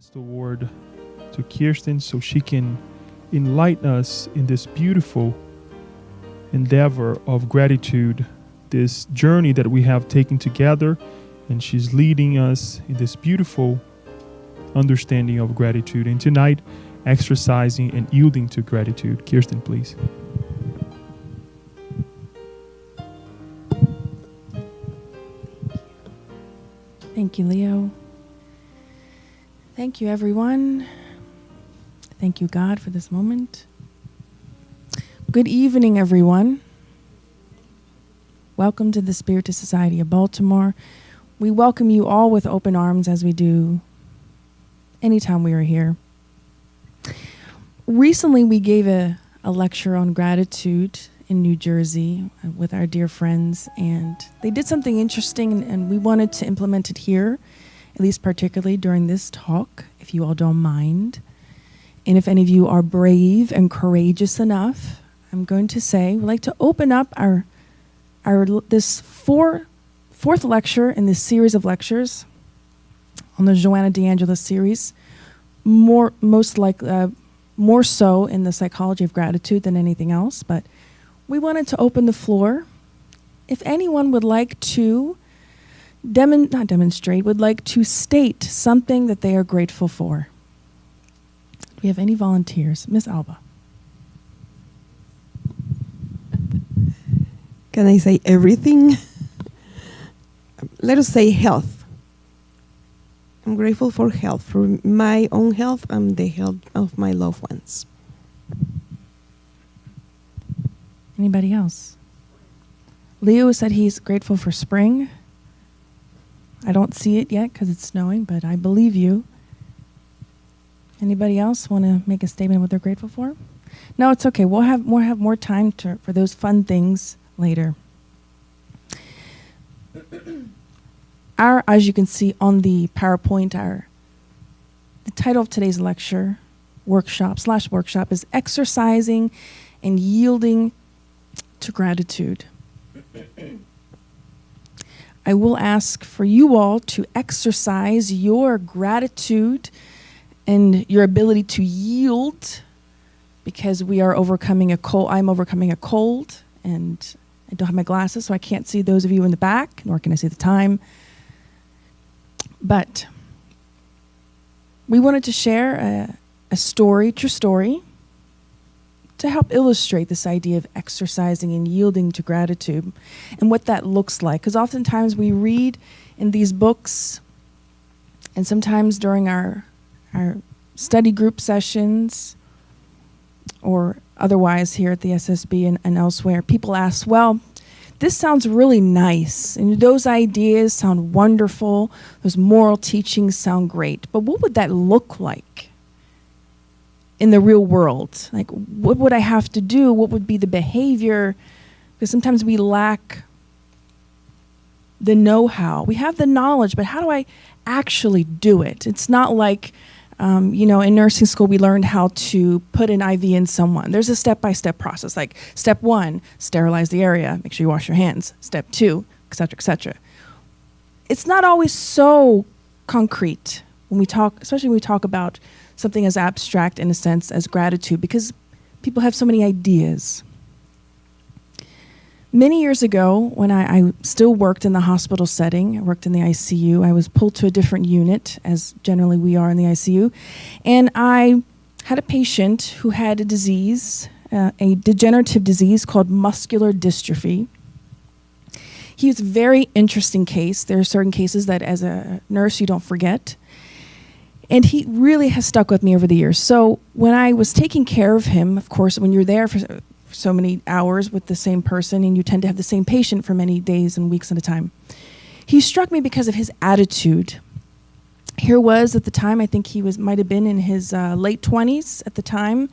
the word to Kirsten so she can enlighten us in this beautiful endeavor of gratitude, this journey that we have taken together, and she's leading us in this beautiful understanding of gratitude. And tonight, exercising and yielding to gratitude. Kirsten, please. Thank you, Leo. Thank you, everyone. Thank you, God, for this moment. Good evening, everyone. Welcome to the Spiritist Society of Baltimore. We welcome you all with open arms as we do anytime we are here. Recently, we gave a lecture on gratitude in New Jersey with our dear friends, and they did something interesting, and we wanted to implement it here, at least particularly during this talk, if you all don't mind. And if any of you are brave and courageous enough, I'm going to say we'd like to open up our this fourth lecture in this series of lectures on the Joanna D'Angelo series, more so in the psychology of gratitude than anything else, but we wanted to open the floor. If anyone would like to would like to state something that they are grateful for. Do we have any volunteers? Miss Alba. Can I say everything? Let us say health. I'm grateful for health, for my own health and the health of my loved ones. Anybody else? Leo said he's grateful for spring. I don't see it yet because it's snowing, but I believe you. Anybody else want to make a statement of what they're grateful for? No, it's okay. We'll have more time for those fun things later. As you can see on the PowerPoint, the title of today's workshop is Exercising and Yielding to Gratitude. I will ask for you all to exercise your gratitude and your ability to yield, because we are overcoming a cold. I'm overcoming a cold, and I don't have my glasses, so I can't see those of you in the back, nor can I see the time. But we wanted to share a story, true story, to help illustrate this idea of exercising and yielding to gratitude and what that looks like. Because oftentimes we read in these books, and sometimes during our study group sessions or otherwise here at the SSB and elsewhere, people ask, well, this sounds really nice, and those ideas sound wonderful, those moral teachings sound great, but what would that look like in the real world? Like, what would I have to do? What would be the behavior? Because sometimes we lack the know-how. We have the knowledge, but how do I actually do it? It's not like, in nursing school, we learned how to put an IV in someone. There's a step-by-step process. Like, step 1, sterilize the area. Make sure you wash your hands. Step 2, et cetera, et cetera. It's not always so concrete when we talk, especially when we talk about something as abstract in a sense as gratitude, because people have so many ideas. Many years ago, when I still worked in the hospital setting, I worked in the ICU, I was pulled to a different unit, as generally we are in the ICU, and I had a patient who had a disease, a degenerative disease called muscular dystrophy. He was a very interesting case. There are certain cases that as a nurse you don't forget. And he really has stuck with me over the years. So when I was taking care of him, of course, when you're there for so many hours with the same person and you tend to have the same patient for many days and weeks at a time, he struck me because of his attitude. Here was, at the time, I think he might have been in his late 20s at the time,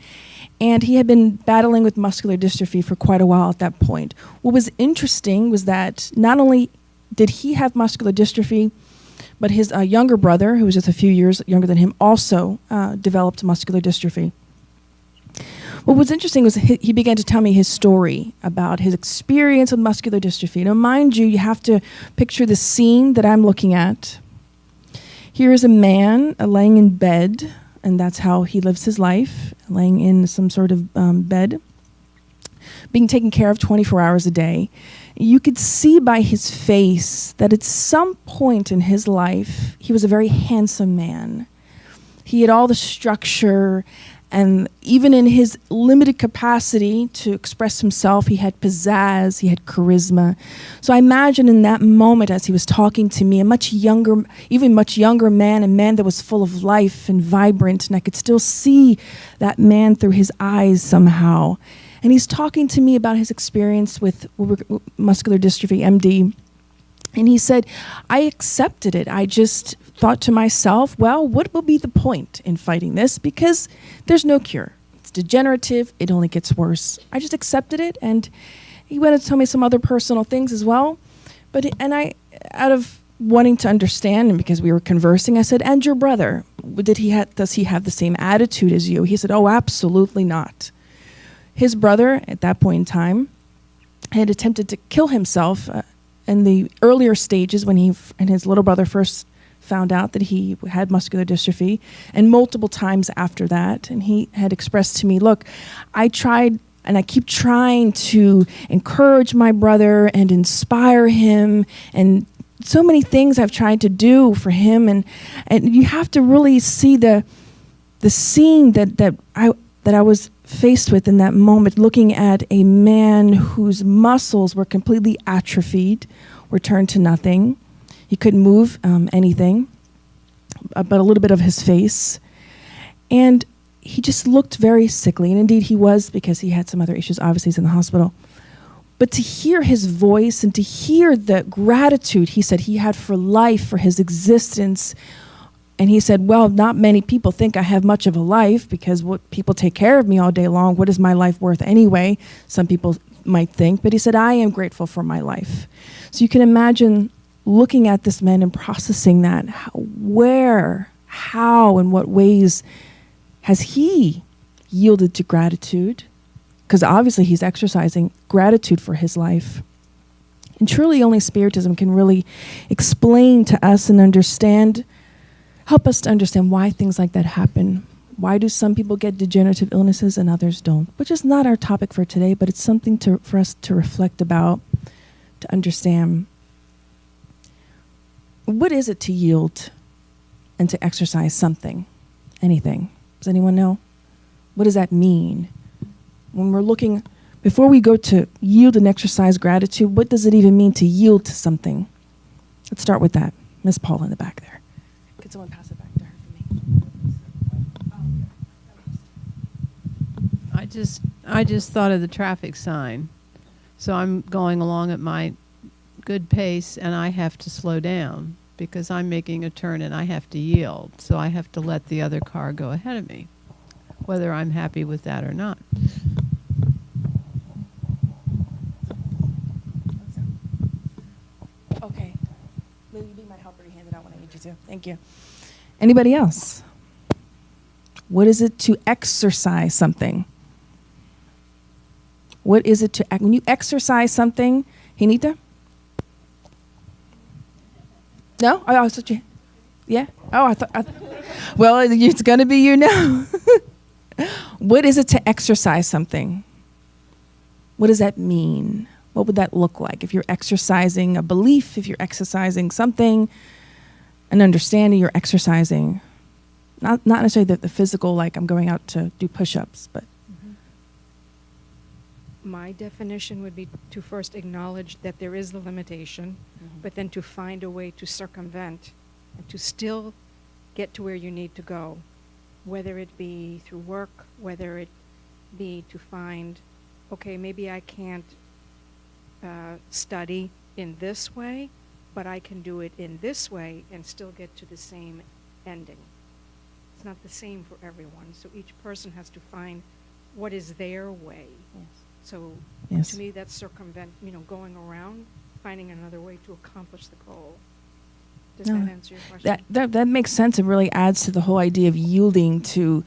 and he had been battling with muscular dystrophy for quite a while at that point. What was interesting was that not only did he have muscular dystrophy, but his younger brother, who was just a few years younger than him, also developed muscular dystrophy. What was interesting was he began to tell me his story about his experience with muscular dystrophy. Now, mind you, you have to picture the scene that I'm looking at. Here is a man laying in bed, and that's how he lives his life, laying in some sort of bed, being taken care of 24 hours a day. You could see by his face that at some point in his life, he was a very handsome man. He had all the structure, and even in his limited capacity to express himself, he had pizzazz, he had charisma. So I imagine in that moment as he was talking to me, a much younger man, a man that was full of life and vibrant, and I could still see that man through his eyes somehow. And he's talking to me about his experience with muscular dystrophy, MD. And he said, I accepted it. I just thought to myself, well, what will be the point in fighting this? Because there's no cure. It's degenerative. It only gets worse. I just accepted it. And he went to tell me some other personal things as well. And I, out of wanting to understand, and because we were conversing, I said, and your brother, does he have the same attitude as you? He said, oh, absolutely not. His brother, at that point in time, had attempted to kill himself in the earlier stages when he and his little brother first found out that he had muscular dystrophy, and multiple times after that. And he had expressed to me, look, I tried and I keep trying to encourage my brother and inspire him, and so many things I've tried to do for him. And you have to really see the scene that I was faced with in that moment, looking at a man whose muscles were completely atrophied, were turned to nothing. He couldn't move anything but a little bit of his face. And he just looked very sickly. And indeed he was, because he had some other issues. Obviously he's in the hospital. But to hear his voice and to hear the gratitude he said he had for life, for his existence. And he said, well, not many people think I have much of a life, because what people take care of me all day long. What is my life worth anyway? Some people might think. But he said, I am grateful for my life. So you can imagine looking at this man and processing that. How, in what ways has he yielded to gratitude? Because obviously he's exercising gratitude for his life. And truly only Spiritism can really explain to us and help us to understand why things like that happen. Why do some people get degenerative illnesses and others don't? Which is not our topic for today, but it's something for us to reflect about, to understand. What is it to yield and to exercise something, anything? Does anyone know? What does that mean? When we're looking, before we go to yield and exercise gratitude, what does it even mean to yield to something? Let's start with that. Miss Paula in the back there. Could someone pass it back to her for me? I just thought of the traffic sign. So I'm going along at my good pace, and I have to slow down because I'm making a turn and I have to yield. So I have to let the other car go ahead of me, whether I'm happy with that or not. Okay. Will you be my helper? You hand it out when I need you to. Thank you. Anybody else? What is it to exercise something? What is it to, when you exercise something, Hinita? No? I thought you, yeah? Oh, I thought, well, it's going to be you now. What is it to exercise something? What does that mean? What would that look like? If you're exercising a belief, if you're exercising something, an understanding, you're exercising. Not necessarily the physical, like I'm going out to do push-ups, but. My definition would be to first acknowledge that there is the limitation, but then to find a way to circumvent and to still get to where you need to go, whether it be through work, whether it be to find, okay, maybe I can't study in this way, but I can do it in this way and still get to the same ending. It's not the same for everyone, so each person has to find what is their way. Yes. So Yes. to me, that's circumvent, going around, finding another way to accomplish the goal. Does No, that answer your question? That makes sense. It really adds to the whole idea of yielding to,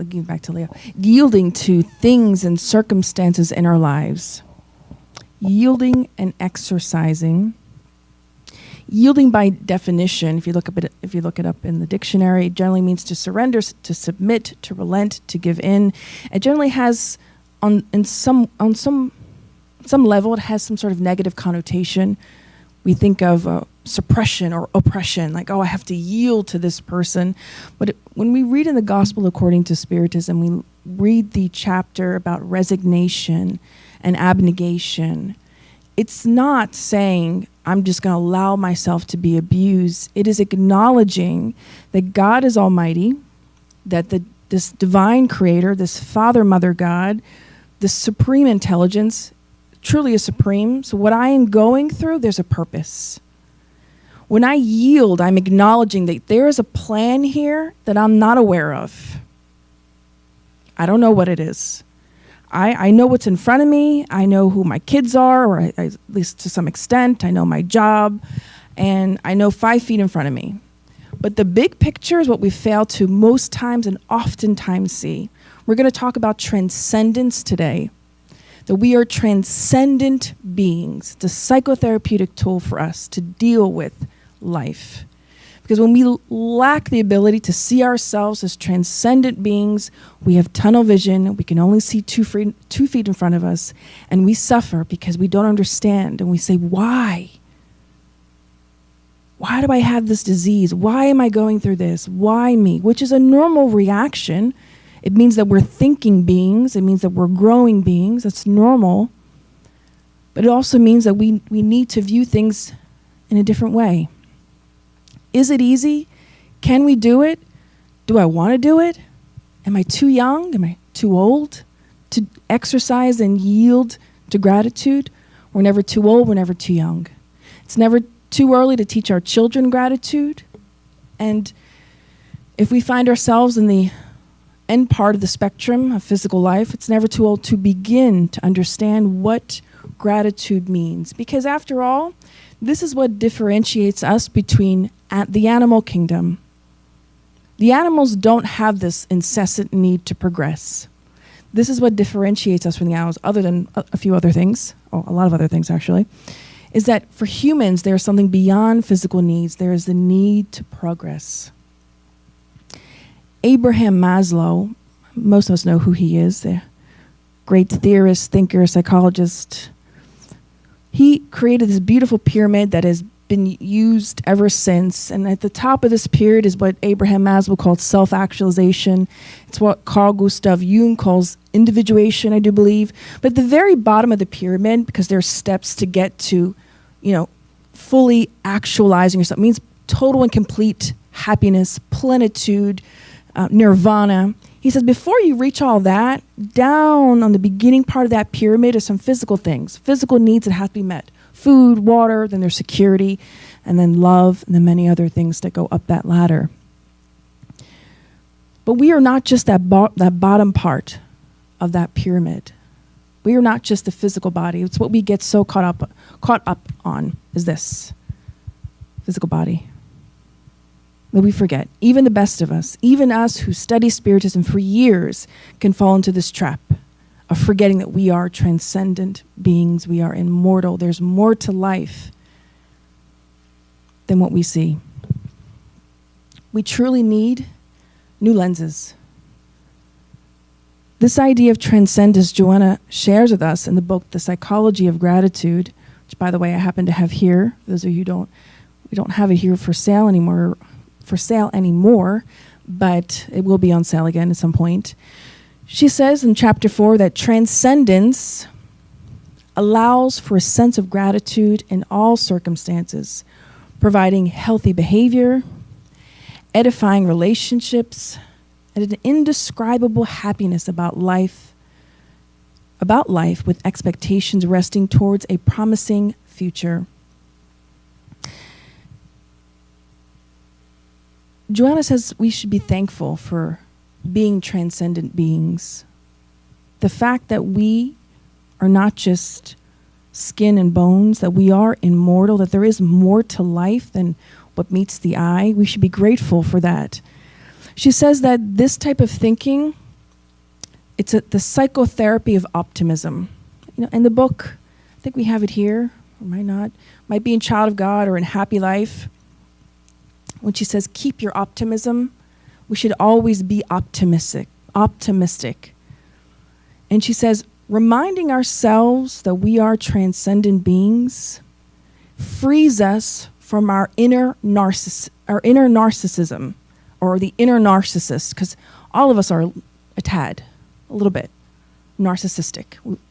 give back to Leo, yielding to things and circumstances in our lives. Yielding and exercising. Yielding by definition, if you look it up in the dictionary, it generally means to surrender, to submit, to relent, to give in. It generally has on some level, it has some sort of negative connotation. We think of suppression or oppression, like, oh, I have to yield to this person. But when we read in the Gospel according to Spiritism, we read the chapter about resignation and abnegation. It's not saying, I'm just going to allow myself to be abused. It is acknowledging that God is almighty, that this divine creator, this Father, Mother God, this supreme intelligence, truly is supreme. So what I am going through, there's a purpose. When I yield, I'm acknowledging that there is a plan here that I'm not aware of. I don't know what it is. I know what's in front of me. I know who my kids are, or at least to some extent. I know my job, and I know 5 feet in front of me. But the big picture is what we fail to most times and oftentimes see. We're going to talk about transcendence today, that we are transcendent beings. It's a psychotherapeutic tool for us to deal with life. Because when we lack the ability to see ourselves as transcendent beings, we have tunnel vision, we can only see 2 feet in front of us, and we suffer because we don't understand, and we say, why? Why do I have this disease? Why am I going through this? Why me? Which is a normal reaction. It means that we're thinking beings. It means that we're growing beings. That's normal. But it also means that we need to view things in a different way. Is it easy? Can we do it? Do I want to do it? Am I too young? Am I too old to exercise and yield to gratitude? We're never too old. We're never too young. It's never too early to teach our children gratitude. And if we find ourselves in the end part of the spectrum of physical life, it's never too old to begin to understand what gratitude means. Because after all, this is what differentiates us between the animal kingdom. The animals don't have this incessant need to progress. This is what differentiates us from the animals, other than a few other things, or a lot of other things actually, is that for humans, there's something beyond physical needs. There is the need to progress. Abraham Maslow, most of us know who he is, the great theorist, thinker, psychologist. He created this beautiful pyramid that has been used ever since. And at the top of this pyramid is what Abraham Maslow called self-actualization. It's what Carl Gustav Jung calls individuation, I do believe. But at the very bottom of the pyramid, because there are steps to get to, fully actualizing yourself, it means total and complete happiness, plenitude, nirvana. He says before you reach all that, down on the beginning part of that pyramid are some physical things, physical needs that have to be met. Food, water, then there's security, and then love, and then many other things that go up that ladder. But we are not just that bottom part of that pyramid. We are not just the physical body. It's what we get so caught up on, is this physical body. That we forget. Even the best of us, even us who study Spiritism for years, can fall into this trap of forgetting that we are transcendent beings. We are immortal. There's more to life than what we see. We truly need new lenses. This idea of transcendence, Joanna shares with us in the book, The Psychology of Gratitude, which, by the way, I happen to have here. Those of you we don't have it here for sale anymore, but it will be on sale again at some point. She says in chapter 4 that transcendence allows for a sense of gratitude in all circumstances, providing healthy behavior, edifying relationships, and an indescribable happiness about life with expectations resting towards a promising future. Joanna says we should be thankful for being transcendent beings. The fact that we are not just skin and bones, that we are immortal, that there is more to life than what meets the eye. We should be grateful for that. She says that this type of thinking, it's the psychotherapy of optimism. In the book, I think we have it here, or might not, might be in child of God or in happy life. When she says, keep your optimism, we should always be optimistic. And she says, reminding ourselves that we are transcendent beings frees us from our inner narcissism, or the inner narcissist, because all of us are a little bit narcissistic.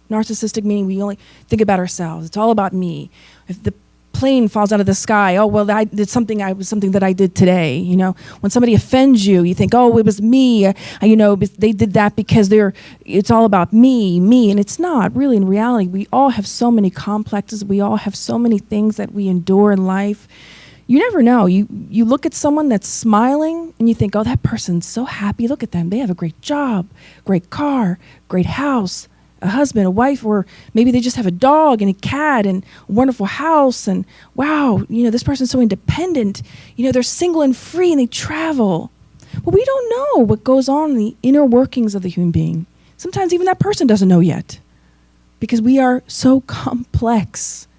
Narcissistic meaning we only think about ourselves. It's all about me. If the plane falls out of the sky, oh well, I did something. Was something that I did today. You know, when somebody offends you, you think, oh, it was me. You know, they did that because it's all about me, and it's not really. In reality, we all have so many complexes. We all have so many things that we endure in life. You never know. You look at someone that's smiling and you think, oh, that person's so happy. Look at them. They have a great job, great car, great house, a husband, a wife, or maybe they just have a dog and a cat and a wonderful house. And wow, you know, this person's so independent. You know, they're single and free and they travel. But we don't know what goes on in the inner workings of the human being. Sometimes even that person doesn't know yet because we are so complex.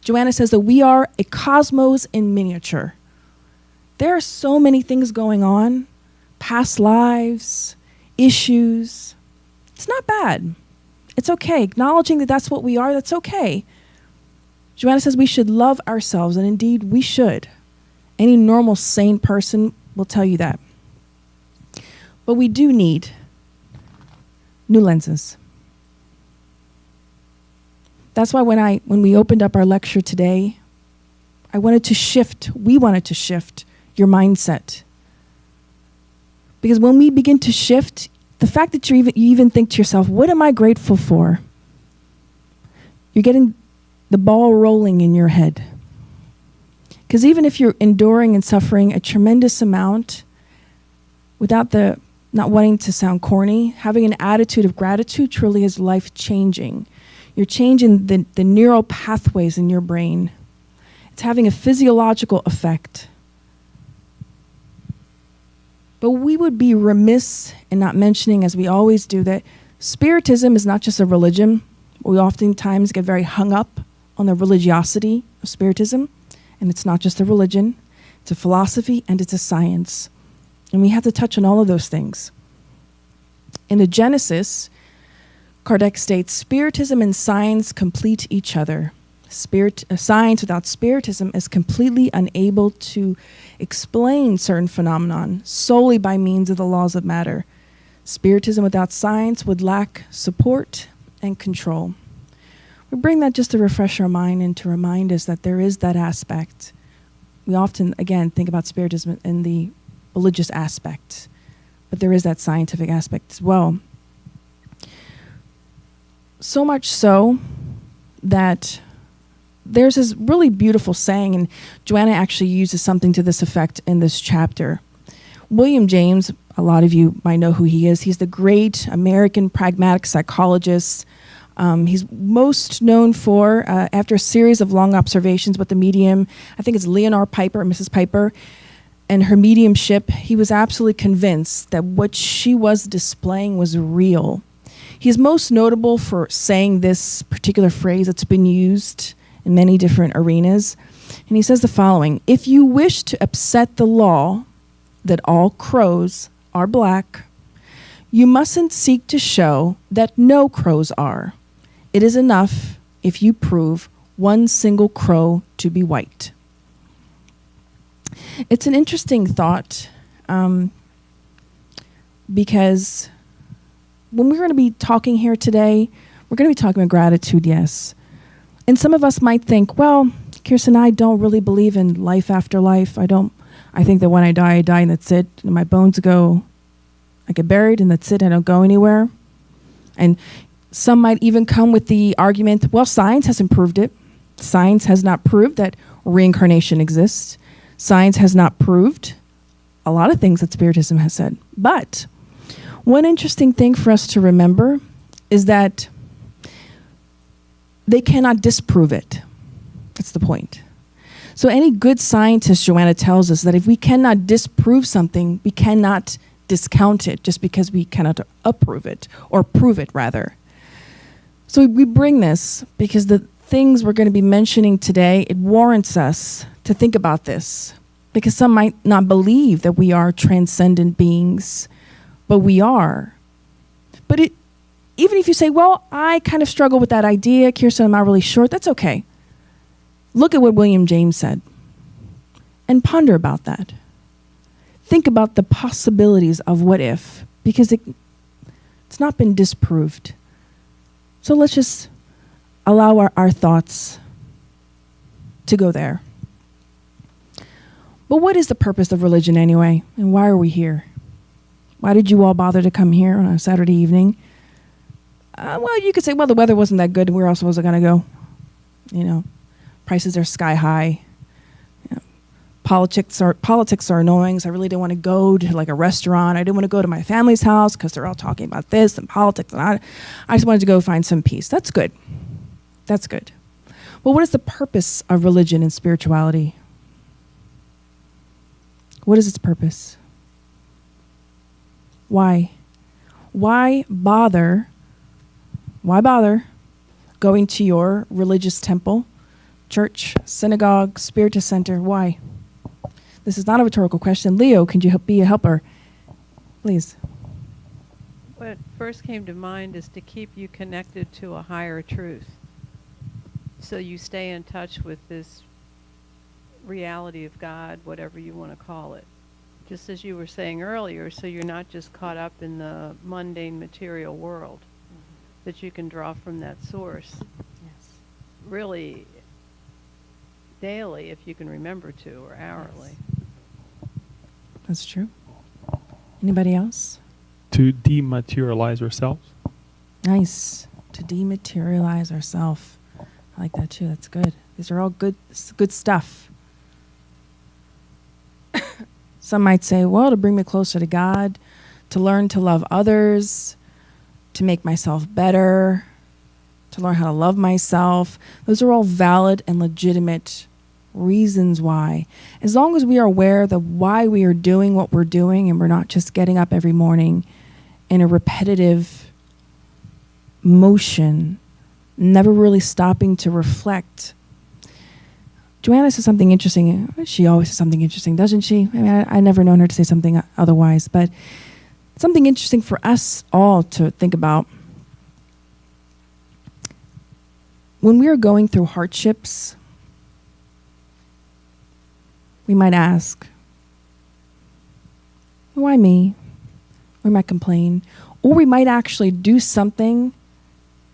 Joanna says that we are a cosmos in miniature. There are so many things going on, past lives, issues. It's not bad. It's okay. Acknowledging that that's what we are, that's okay. Joanna says we should love ourselves, and indeed we should. Any normal, sane person will tell you that. But we do need new lenses. That's why when we opened up our lecture today, we wanted to shift your mindset. Because when we begin to shift, the fact that you even think to yourself, what am I grateful for? You're getting the ball rolling in your head. Because even if you're enduring and suffering a tremendous amount, without not wanting to sound corny, having an attitude of gratitude truly is life-changing. You're changing the neural pathways in your brain. It's having a physiological effect. But we would be remiss in not mentioning, as we always do, that Spiritism is not just a religion. We oftentimes get very hung up on the religiosity of Spiritism. And it's not just a religion. It's a philosophy and it's a science. And we have to touch on all of those things. In the Genesis, Kardec states, Spiritism and science complete each other. Science without Spiritism is completely unable to explain certain phenomenon solely by means of the laws of matter. Spiritism without science would lack support and control. We bring that just to refresh our mind and to remind us that there is that aspect. We often, again, think about Spiritism in the religious aspect, but there is that scientific aspect as well. So much so that there's this really beautiful saying, and Joanna actually uses something to this effect in this chapter. William James, a lot of you might know who he is. He's the great American pragmatic psychologist. He's most known for, after a series of long observations with the medium, I think it's Leonore Piper, Mrs. Piper, and her mediumship, he was absolutely convinced that what she was displaying was real. He's most notable for saying this particular phrase that's been used in many different arenas. And he says the following: if you wish to upset the law that all crows are black, you mustn't seek to show that no crows are. It is enough if you prove one single crow to be white. It's an interesting thought because when we're going to be talking here today, we're going to be talking about gratitude, yes. And some of us might think, well, Kirsten, I don't really believe in life after life. I think that when I die and that's it. And my bones I get buried and that's it. I don't go anywhere. And some might even come with the argument, well, science hasn't proved it. Science has not proved that reincarnation exists. Science has not proved a lot of things that Spiritism has said. But one interesting thing for us to remember is that they cannot disprove it. That's the point. So any good scientist, Joanna tells us, that if we cannot disprove something, we cannot discount it just because we cannot approve it, or prove it, rather. So we bring this because the things we're going to be mentioning today, it warrants us to think about this, because some might not believe that we are transcendent beings, but we are. But even if you say, well, I kind of struggle with that idea, Kirsten, I'm not really sure, that's okay. Look at what William James said and ponder about that. Think about the possibilities of what if, because it's not been disproved. So let's just allow our thoughts to go there. But what is the purpose of religion anyway? And why are we here? Why did you all bother to come here on a Saturday evening? Well, you could say, well, the weather wasn't that good. Where else was I going to go? You know, prices are sky high. You know, politics are annoying, so I really didn't want to go to like a restaurant. I didn't want to go to my family's house because they're all talking about this and politics. And I just wanted to go find some peace. That's good. That's good. Well, what is the purpose of religion and spirituality? What is its purpose? Why? Why bother going to your religious temple, church, synagogue, spiritist center? Why? This is not a rhetorical question. Leo, can you be a helper? Please. What first came to mind is to keep you connected to a higher truth. So you stay in touch with this reality of God, whatever you want to call it. Just as you were saying earlier, so you're not just caught up in the mundane material world, that you can draw from that source. Yes. Really, daily, if you can remember to, or hourly. Yes. That's true. Anybody else? To dematerialize ourselves. Nice. To dematerialize ourselves. I like that too. That's good. These are all good stuff. Some might say, well, to bring me closer to God, to learn to love others, to make myself better, to learn how to love myself. Those are all valid and legitimate reasons why. As long as we are aware of why we are doing what we're doing and we're not just getting up every morning in a repetitive motion, never really stopping to reflect. Joanna says something interesting. She always says something interesting, doesn't she? I mean, I never known her to say something otherwise, but something interesting for us all to think about. When we are going through hardships, we might ask, why me? We might complain. Or we might actually do something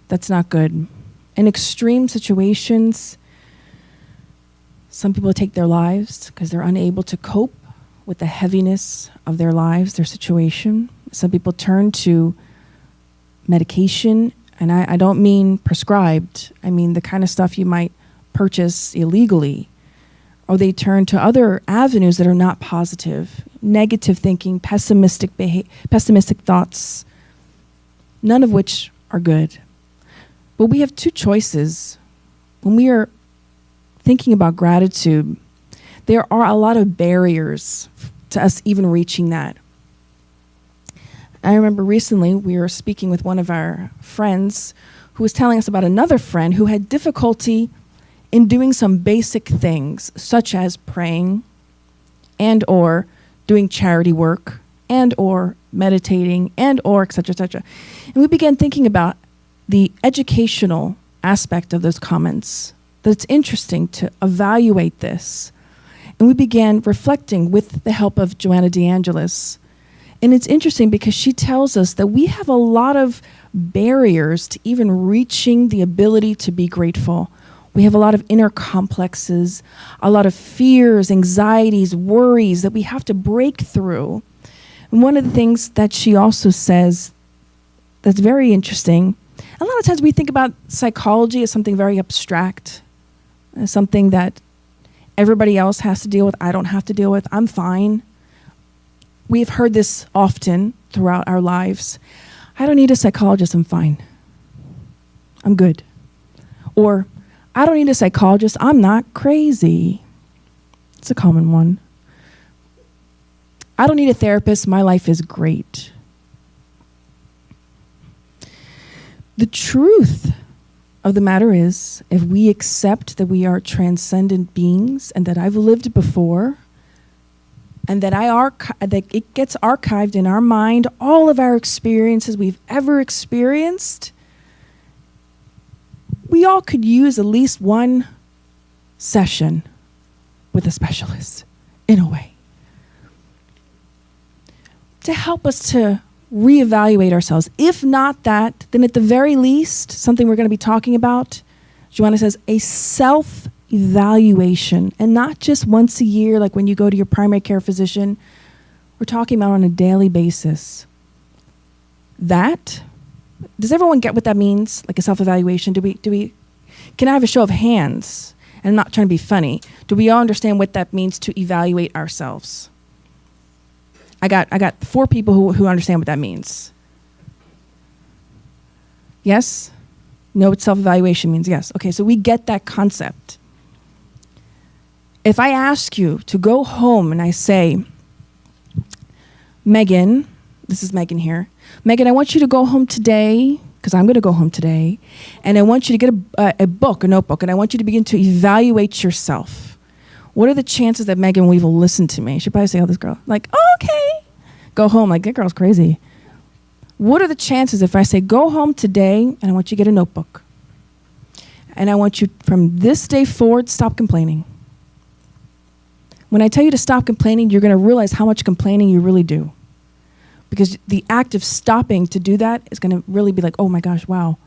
that's not good. In extreme situations, some people take their lives because they're unable to cope with the heaviness of their lives, their situation. Some people turn to medication, and I don't mean prescribed. I mean the kind of stuff you might purchase illegally. Or they turn to other avenues that are not positive, negative thinking, pessimistic thoughts, none of which are good. But we have two choices. When we are thinking about gratitude, there are a lot of barriers to us even reaching that. I remember recently we were speaking with one of our friends who was telling us about another friend who had difficulty in doing some basic things, such as praying and or doing charity work and or meditating and or et cetera, et cetera. And we began thinking about the educational aspect of those comments, that it's interesting to evaluate this. And we began reflecting with the help of Joanna DeAngelis. And it's interesting because she tells us that we have a lot of barriers to even reaching the ability to be grateful. We have a lot of inner complexes, a lot of fears, anxieties, worries that we have to break through. And one of the things that she also says that's very interesting, a lot of times we think about psychology as something very abstract, as something that everybody else has to deal with, I don't have to deal with, I'm fine. We've heard this often throughout our lives. I don't need a psychologist, I'm fine. I'm good. Or, I don't need a psychologist, I'm not crazy. It's a common one. I don't need a therapist, my life is great. The truth of the matter is, if we accept that we are transcendent beings and that I've lived before, and that that it gets archived in our mind, all of our experiences we've ever experienced, we all could use at least one session with a specialist, in a way, to help us to reevaluate ourselves. If not that, then at the very least, something we're going to be talking about, Joanna says, a self-evaluation, and not just once a year, like when you go to your primary care physician. We're talking about on a daily basis. That, does everyone get what that means? Like a self-evaluation? Can I have a show of hands? And I'm not trying to be funny. Do we all understand what that means to evaluate ourselves? I got 4 people who understand what that means. Yes? Know what self-evaluation means? Yes. Okay, so we get that concept. If I ask you to go home and I say, Megan, this is Megan here. Megan, I want you to go home today, because I'm going to go home today, and I want you to get a book, a notebook, and I want you to begin to evaluate yourself. What are the chances that Megan will even listen to me? She'll probably say, oh, this girl. Like, oh, okay. Go home. Like, that girl's crazy. What are the chances if I say, go home today, and I want you to get a notebook, and I want you, from this day forward, stop complaining. When I tell you to stop complaining, you're going to realize how much complaining you really do. Because the act of stopping to do that is going to really be like, oh my gosh, wow.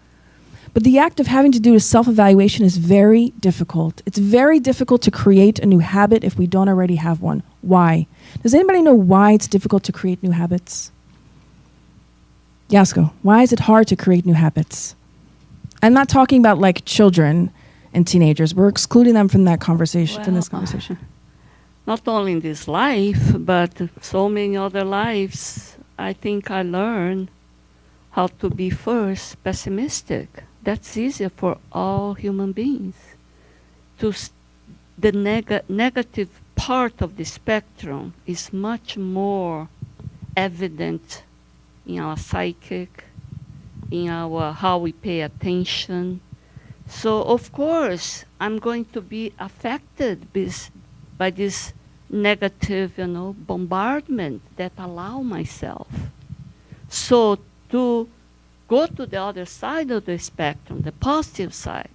But the act of having to do a self-evaluation is very difficult. It's very difficult to create a new habit if we don't already have one. Why? Does anybody know why it's difficult to create new habits? Yasko, why is it hard to create new habits? I'm not talking about like children and teenagers. We're excluding them from that conversation, from this conversation. Not only in this life, but so many other lives, I think I learned how to be first pessimistic. That's easier for all human beings. The negative part of the spectrum is much more evident in our psychic, in our how we pay attention. So of course, I'm going to be affected by this negative, bombardment that allow myself. So to go to the other side of the spectrum, the positive side,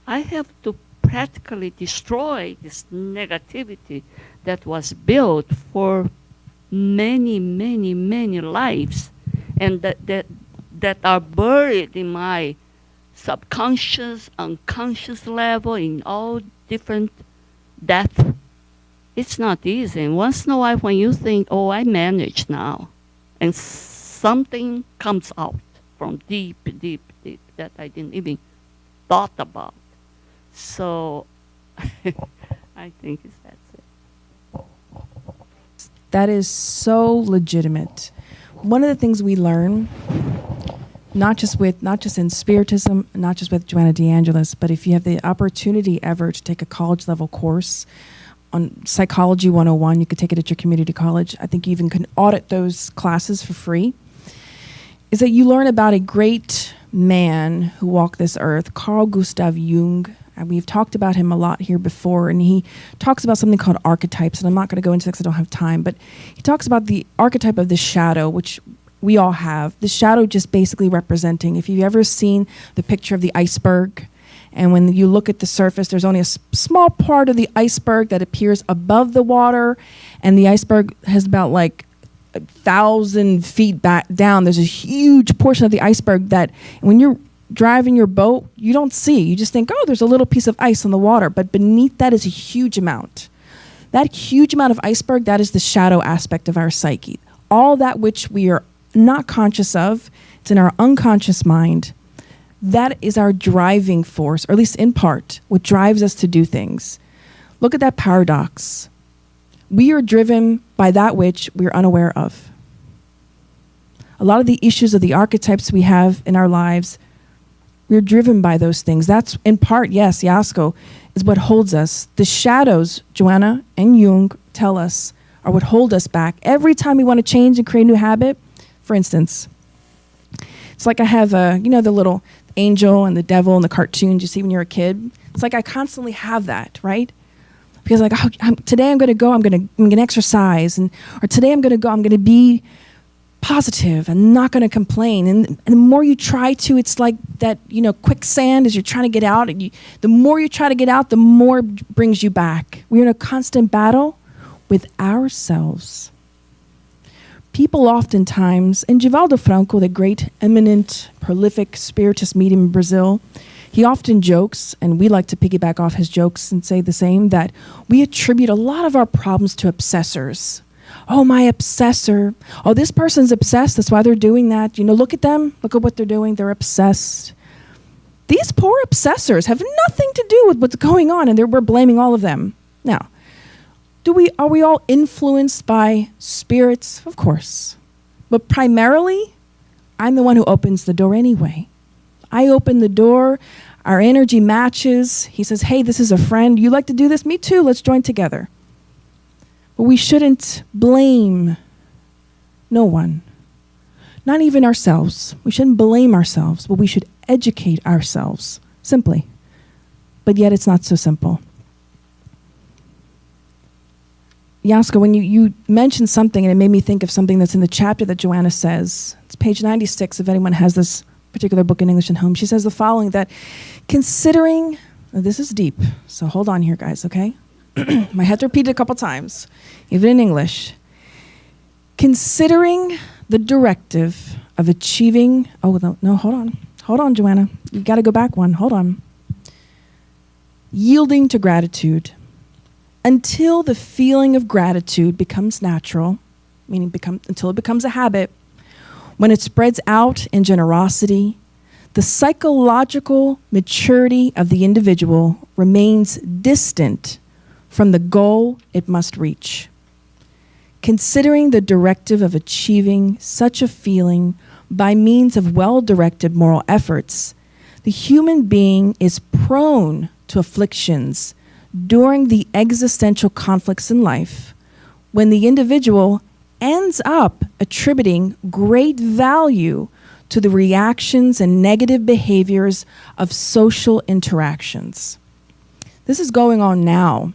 I have to practically destroy this negativity that was built for many, many, many lives, and that are buried in my subconscious, unconscious level in all different depth. It's not easy. And once in a while when you think, oh, I manage now, and something comes out from deep, deep, deep that I didn't even thought about. So I think that's it. That is so legitimate. One of the things we learn, not just in Spiritism, not just with Joanna DeAngelis, but if you have the opportunity ever to take a college level course on Psychology 101, you could take it at your community college. I think you even can audit those classes for free. Is that you learn about a great man who walked this earth, Carl Gustav Jung. And we've talked about him a lot here before, and he talks about something called archetypes, and I'm not going to go into that because I don't have time, but he talks about the archetype of the shadow, which we all have. The shadow just basically representing, if you've ever seen the picture of the iceberg, and when you look at the surface, there's only a small part of the iceberg that appears above the water, and the iceberg has about like 1,000 feet back down. There's a huge portion of the iceberg that when you're driving your boat, you don't see. You just think, oh, there's a little piece of ice on the water. But beneath that is a huge amount. That huge amount of iceberg, that is the shadow aspect of our psyche. All that which we are not conscious of, it's in our unconscious mind. That is our driving force, or at least in part, what drives us to do things. Look at that paradox. We are driven by that which we are unaware of. A lot of the issues of the archetypes we have in our lives, we're driven by those things. That's in part, yes, Yasko, is what holds us. The shadows, Joanna and Jung tell us, are what hold us back. Every time we want to change and create a new habit, for instance, it's like I have the angel and the devil and the cartoons you see when you're a kid. It's like I constantly have that, right? Because like, today I'm going to go, I'm going to exercise, or today I'm going to go, I'm going to be positive and not going to complain. And the more you try to, it's like that, quicksand as you're trying to get out. And the more you try to get out, the more it brings you back. We're in a constant battle with ourselves. People oftentimes, and Divaldo Franco, the great, eminent, prolific spiritist medium in Brazil, he often jokes, and we like to piggyback off his jokes and say the same, that we attribute a lot of our problems to obsessors. Oh, my obsessor. Oh, this person's obsessed. That's why they're doing that. Look at them. Look at what they're doing. They're obsessed. These poor obsessors have nothing to do with what's going on, and we're blaming all of them. Now, are we all influenced by spirits? Of course. But primarily, I'm the one who opens the door anyway. I open the door. Our energy matches. He says, hey, this is a friend. You like to do this? Me too. Let's join together. But we shouldn't blame no one, not even ourselves. We shouldn't blame ourselves, but we should educate ourselves, simply. But yet it's not so simple. Jaska, when you mentioned something, and it made me think of something that's in the chapter that Joanna says. It's page 96, if anyone has this particular book in English at home. She says the following, that considering, this is deep, so hold on here, guys, okay? I had to repeat it a couple times, even in English. Considering the directive of achieving, no, hold on, Joanna. You got to go back one, hold on. Yielding to gratitude until the feeling of gratitude becomes natural, meaning until it becomes a habit. When it spreads out in generosity, the psychological maturity of the individual remains distant from the goal it must reach. Considering the directive of achieving such a feeling by means of well-directed moral efforts, the human being is prone to afflictions during the existential conflicts in life, when the individual ends up attributing great value to the reactions and negative behaviors of social interactions. This is going on now.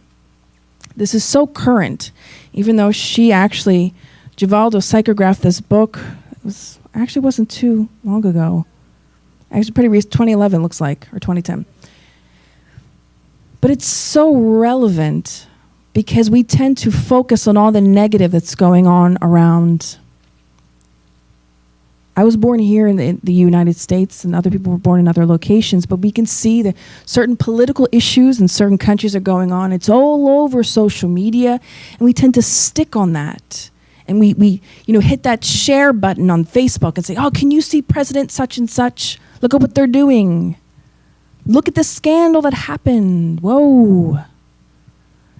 This is so current, even though Divaldo psychographed this book. It wasn't too long ago. Actually, pretty recent, 2011 looks like, or 2010. But it's so relevant because we tend to focus on all the negative that's going on around. I was born here in the United States, and other people were born in other locations, but we can see that certain political issues in certain countries are going on. It's all over social media, and we tend to stick on that. And we hit that share button on Facebook and say, oh, can you see President such and such? Look at what they're doing. Look at this scandal that happened. Whoa.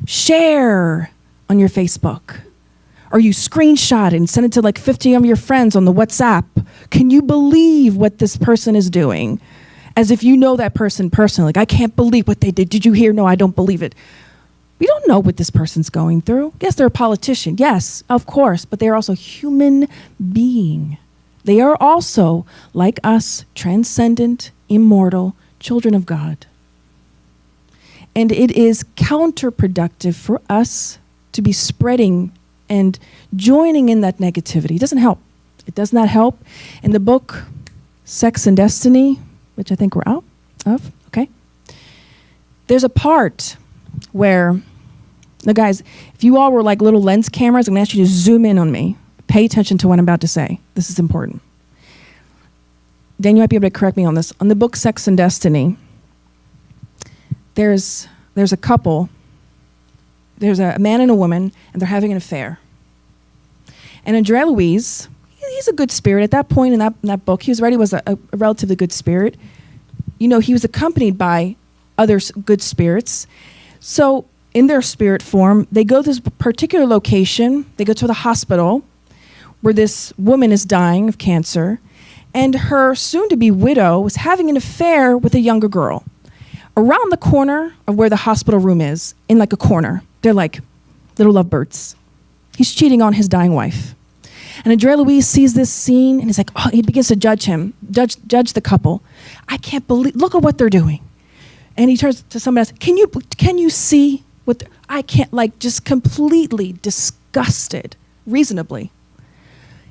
Share on your Facebook. Or you screenshot it and send it to like 50 of your friends on the WhatsApp. Can you believe what this person is doing? As if you know that person personally. Like, I can't believe what they did. Did you hear? No, I don't believe it. We don't know what this person's going through. Yes, they're a politician. Yes, of course. But they are also human being. They are also, like us, transcendent, immortal, children of God. And it is counterproductive for us to be spreading and joining in that negativity. It doesn't help. It does not help. In the book, Sex and Destiny, which I think we're out of, okay? There's a part where, now guys, if you all were like little lens cameras, I'm gonna ask you to zoom in on me. Pay attention to what I'm about to say. This is important. Dan, you might be able to correct me on this. On the book Sex and Destiny, there's a couple. There's a man and a woman, and they're having an affair. And Andre Luis, he's a good spirit. At that point in that book, he was a relatively good spirit. He was accompanied by other good spirits. So in their spirit form, they go to this particular location. They go to the hospital where this woman is dying of cancer, and her soon-to-be widow was having an affair with a younger girl. Around the corner of where the hospital room is, in like a corner, they're like little lovebirds. He's cheating on his dying wife. And Andrea Luis sees this scene and he's like, oh, he begins to judge judge the couple. I can't believe, look at what they're doing. And he turns to somebody else, can you see what, I can't, like just completely disgusted, reasonably.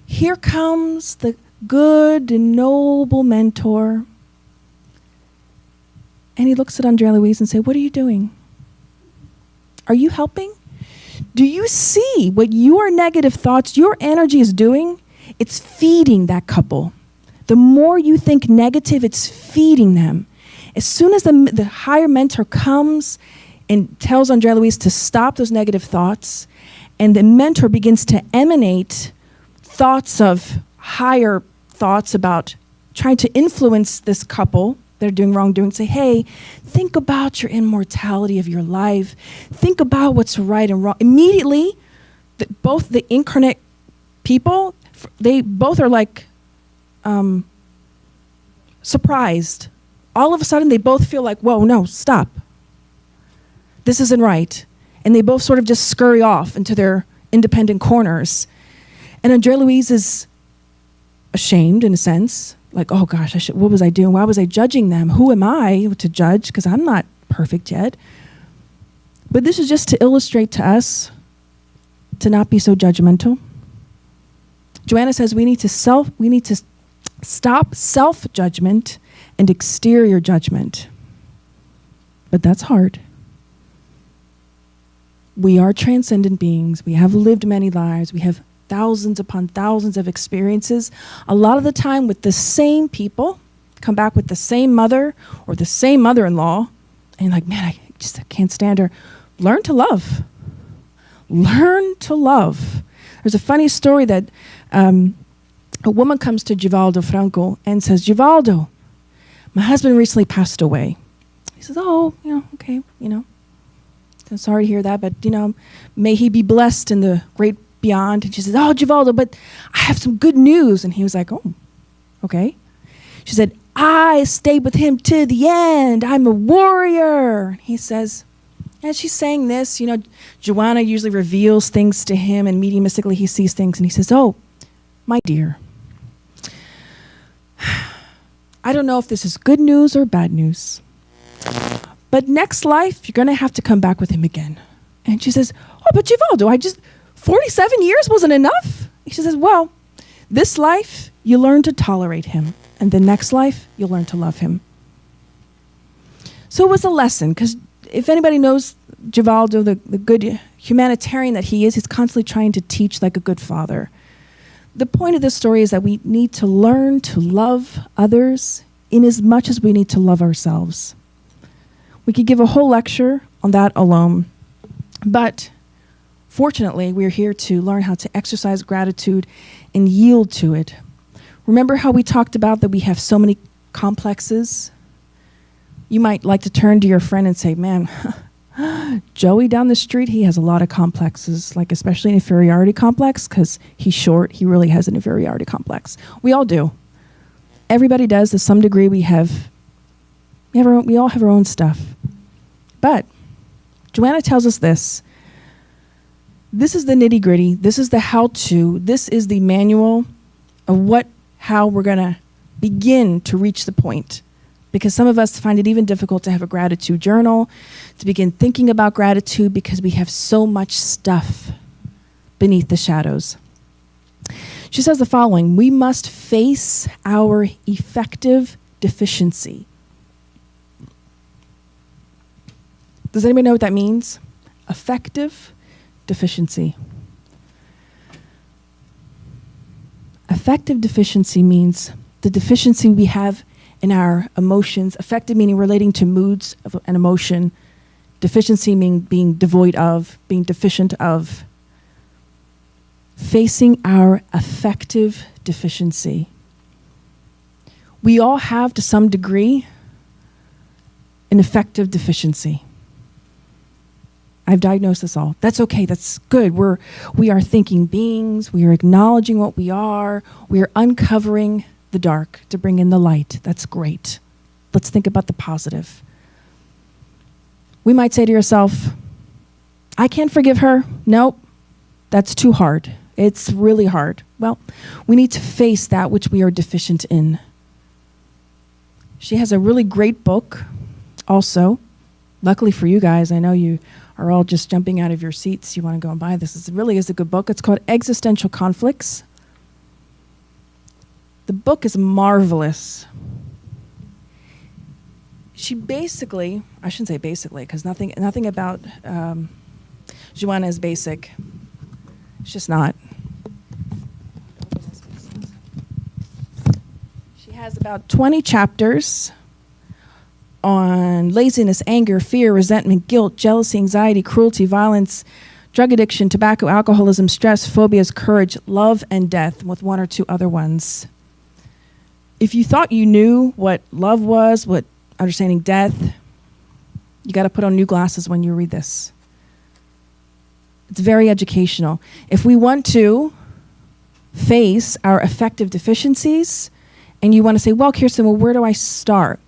Here comes the good and noble mentor. And he looks at Andrea Luis and says, what are you doing? Are you helping? Do you see what your negative thoughts, your energy is doing? It's feeding that couple. The more you think negative, it's feeding them. As soon as the higher mentor comes and tells Andrea Luis to stop those negative thoughts, and the mentor begins to emanate thoughts of higher thoughts about trying to influence this couple that are doing wrongdoing, say, hey, think about your immortality of your life. Think about what's right and wrong. Immediately, both the incarnate people, they both are like surprised. All of a sudden, they both feel like, whoa, no, stop. This isn't right. And they both sort of just scurry off into their independent corners. And Andrea Luis is ashamed in a sense, like, oh gosh, what was I doing? Why was I judging them? Who am I to judge? Because I'm not perfect yet. But this is just to illustrate to us to not be so judgmental. Joanna says we need to stop self-judgment and exterior judgment. But that's hard. We are transcendent beings. We have lived many lives. We have thousands upon thousands of experiences. A lot of the time with the same people, come back with the same mother or the same mother-in-law, and you're like, man, I can't stand her. Learn to love. Learn to love. There's a funny story that a woman comes to Givaldo Franco and says, Givaldo, my husband recently passed away. He says, oh, okay, I'm sorry to hear that, but, may he be blessed in the great beyond. And she says, oh, Givaldo, but I have some good news. And he was like, oh, okay. She said, I stayed with him to the end. I'm a warrior. He says, as she's saying this, Joanna usually reveals things to him, and mediumistically he sees things, and he says, oh, my dear, I don't know if this is good news or bad news, but next life, you're going to have to come back with him again. And she says, oh, but Givaldo, 47 years wasn't enough? She says, well, this life, you learn to tolerate him. And the next life, you'll learn to love him. So it was a lesson, because if anybody knows Givaldo, the good humanitarian that he is, he's constantly trying to teach like a good father. The point of this story is that we need to learn to love others in as much as we need to love ourselves. We could give a whole lecture on that alone, but fortunately, we're here to learn how to exercise gratitude and yield to it. Remember how we talked about that we have so many complexes? You might like to turn to your friend and say, man, Joey down the street, he has a lot of complexes, like especially an inferiority complex, because he's short. He really has an inferiority complex. We all do. Everybody does to some degree. We all have our own stuff. But Joanna tells us this. This is the nitty-gritty. This is the how-to. This is the manual of how we're going to begin to reach the point. Because some of us find it even difficult to have a gratitude journal, to begin thinking about gratitude because we have so much stuff beneath the shadows. She says the following: we must face our effective deficiency. Does anybody know what that means? Effective deficiency. Affective deficiency means the deficiency we have in our emotions. Affective meaning relating to moods of an emotion. Deficiency meaning being devoid of, being deficient of. Facing our affective deficiency. We all have, to some degree, an affective deficiency. I've diagnosed this all. That's okay. That's good. We are thinking beings. We are acknowledging what we are. We are uncovering the dark to bring in the light. That's great. Let's think about the positive. We might say to yourself, I can't forgive her. Nope. That's too hard. It's really hard. Well, we need to face that which we are deficient in. She has a really great book also. Luckily for you guys, I know you are all just jumping out of your seats. You want to go and buy this. It really is a good book. It's called Existential Conflicts. The book is marvelous. She basically, I shouldn't say basically, because nothing about Joanna is basic. It's just not. She has about 20 chapters on laziness, anger, fear, resentment, guilt, jealousy, anxiety, cruelty, violence, drug addiction, tobacco, alcoholism, stress, phobias, courage, love, and death, with one or two other ones. If you thought you knew what love was, what understanding death, you got to put on new glasses when you read this. It's very educational. If we want to face our affective deficiencies, and you want to say, well, Kirsten, well, where do I start?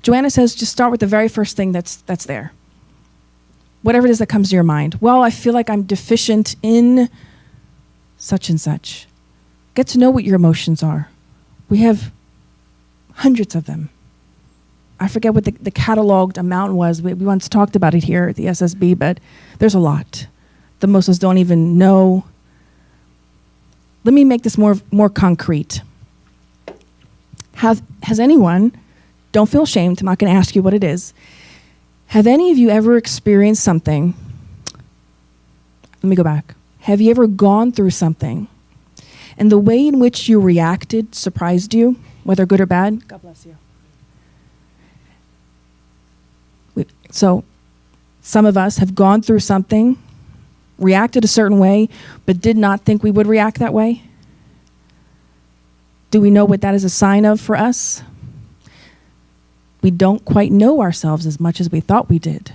Joanna says, just start with the very first thing that's there. Whatever it is that comes to your mind. Well, I feel like I'm deficient in such and such. Get to know what your emotions are. We have hundreds of them. I forget what the cataloged amount was. We once talked about it here at the SSB, but there's a lot. The most of us don't even know. Let me make this more concrete. Has anyone, don't feel ashamed, I'm not going to ask you what it is. Have any of you ever experienced something? Let me go back. Have you ever gone through something and the way in which you reacted surprised you, whether good or bad? God bless you. So some of us have gone through something, reacted a certain way, but did not think we would react that way. Do we know what that is a sign of for us? We don't quite know ourselves as much as we thought we did.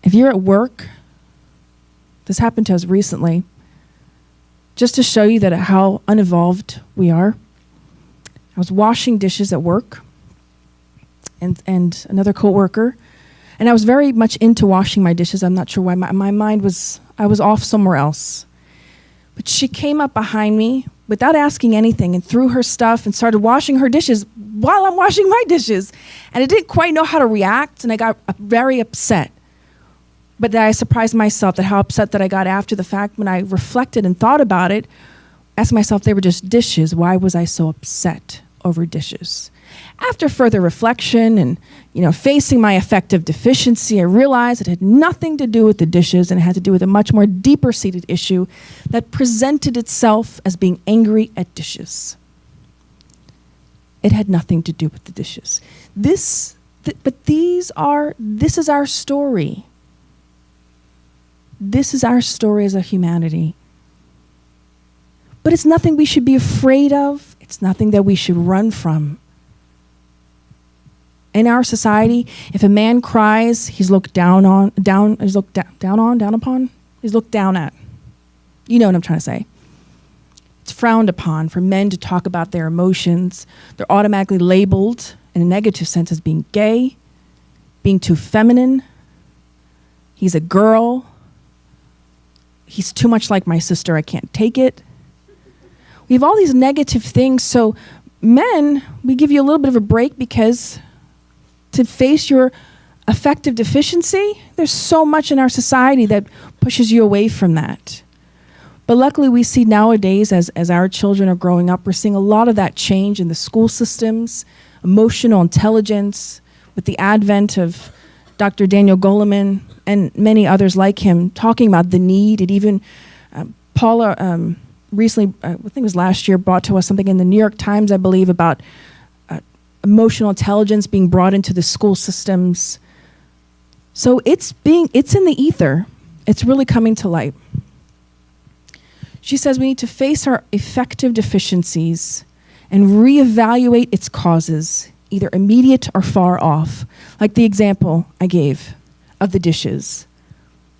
If you're at work, this happened to us recently, just to show you that how unevolved we are. I was washing dishes at work, and another coworker, and I was very much into washing my dishes. I'm not sure why. My mind was, I was off somewhere else. But she came up behind me without asking anything and threw her stuff and started washing her dishes while I'm washing my dishes. And I didn't quite know how to react, and I got very upset. But then I surprised myself at how upset that I got after the fact. When I reflected and thought about it, asked myself, they were just dishes. Why was I so upset over dishes? After further reflection and, facing my affective deficiency, I realized it had nothing to do with the dishes, and it had to do with a much more deeper-seated issue that presented itself as being angry at dishes. It had nothing to do with the dishes. This is our story. This is our story as a humanity. But it's nothing we should be afraid of. It's nothing that we should run from. In our society, if a man cries, he's looked down upon. He's looked down at. You know what I'm trying to say. It's frowned upon for men to talk about their emotions. They're automatically labeled in a negative sense as being gay, being too feminine. He's a girl. He's too much like my sister. I can't take it. We have all these negative things. So men, we give you a little bit of a break because to face your affective deficiency, there's so much in our society that pushes you away from that. But luckily we see nowadays as our children are growing up, we're seeing a lot of that change in the school systems, emotional intelligence, with the advent of Dr. Daniel Goleman and many others like him talking about the need. And even Paula recently, I think it was last year, brought to us something in the New York Times, I believe, about emotional intelligence being brought into the school systems. So it's in the ether. It's really coming to light. She says we need to face our affective deficiencies and reevaluate its causes, either immediate or far off. Like the example I gave of the dishes.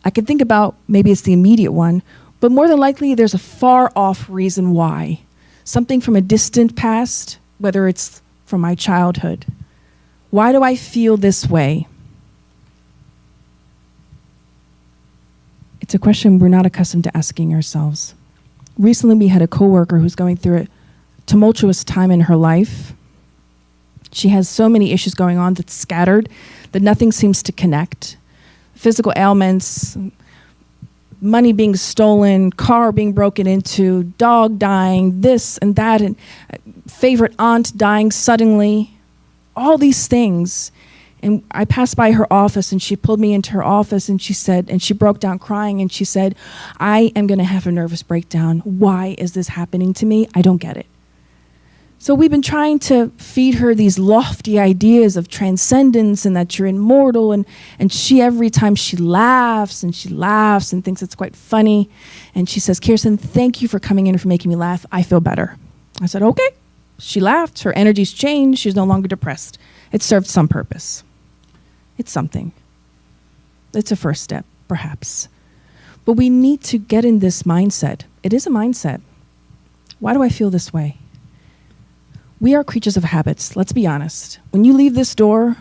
I could think about maybe it's the immediate one, but more than likely there's a far off reason why. Something from a distant past, whether it's from my childhood. Why do I feel this way? It's a question we're not accustomed to asking ourselves. Recently, we had a coworker who's going through a tumultuous time in her life. She has so many issues going on that's scattered that nothing seems to connect. Physical ailments, money being stolen, car being broken into, dog dying, this and that, and favorite aunt dying suddenly. All these things. And I passed by her office and she pulled me into her office and she said, and she broke down crying and she said, I am going to have a nervous breakdown. Why is this happening to me? I don't get it. So we've been trying to feed her these lofty ideas of transcendence and that you're immortal. And she, every time she laughs and thinks it's quite funny. And she says, Kirsten, thank you for coming in and for making me laugh. I feel better. I said, okay. She laughed. Her energy's changed. She's no longer depressed. It served some purpose. It's something. It's a first step, perhaps. But we need to get in this mindset. It is a mindset. Why do I feel this way? We are creatures of habits, let's be honest. When you leave this door,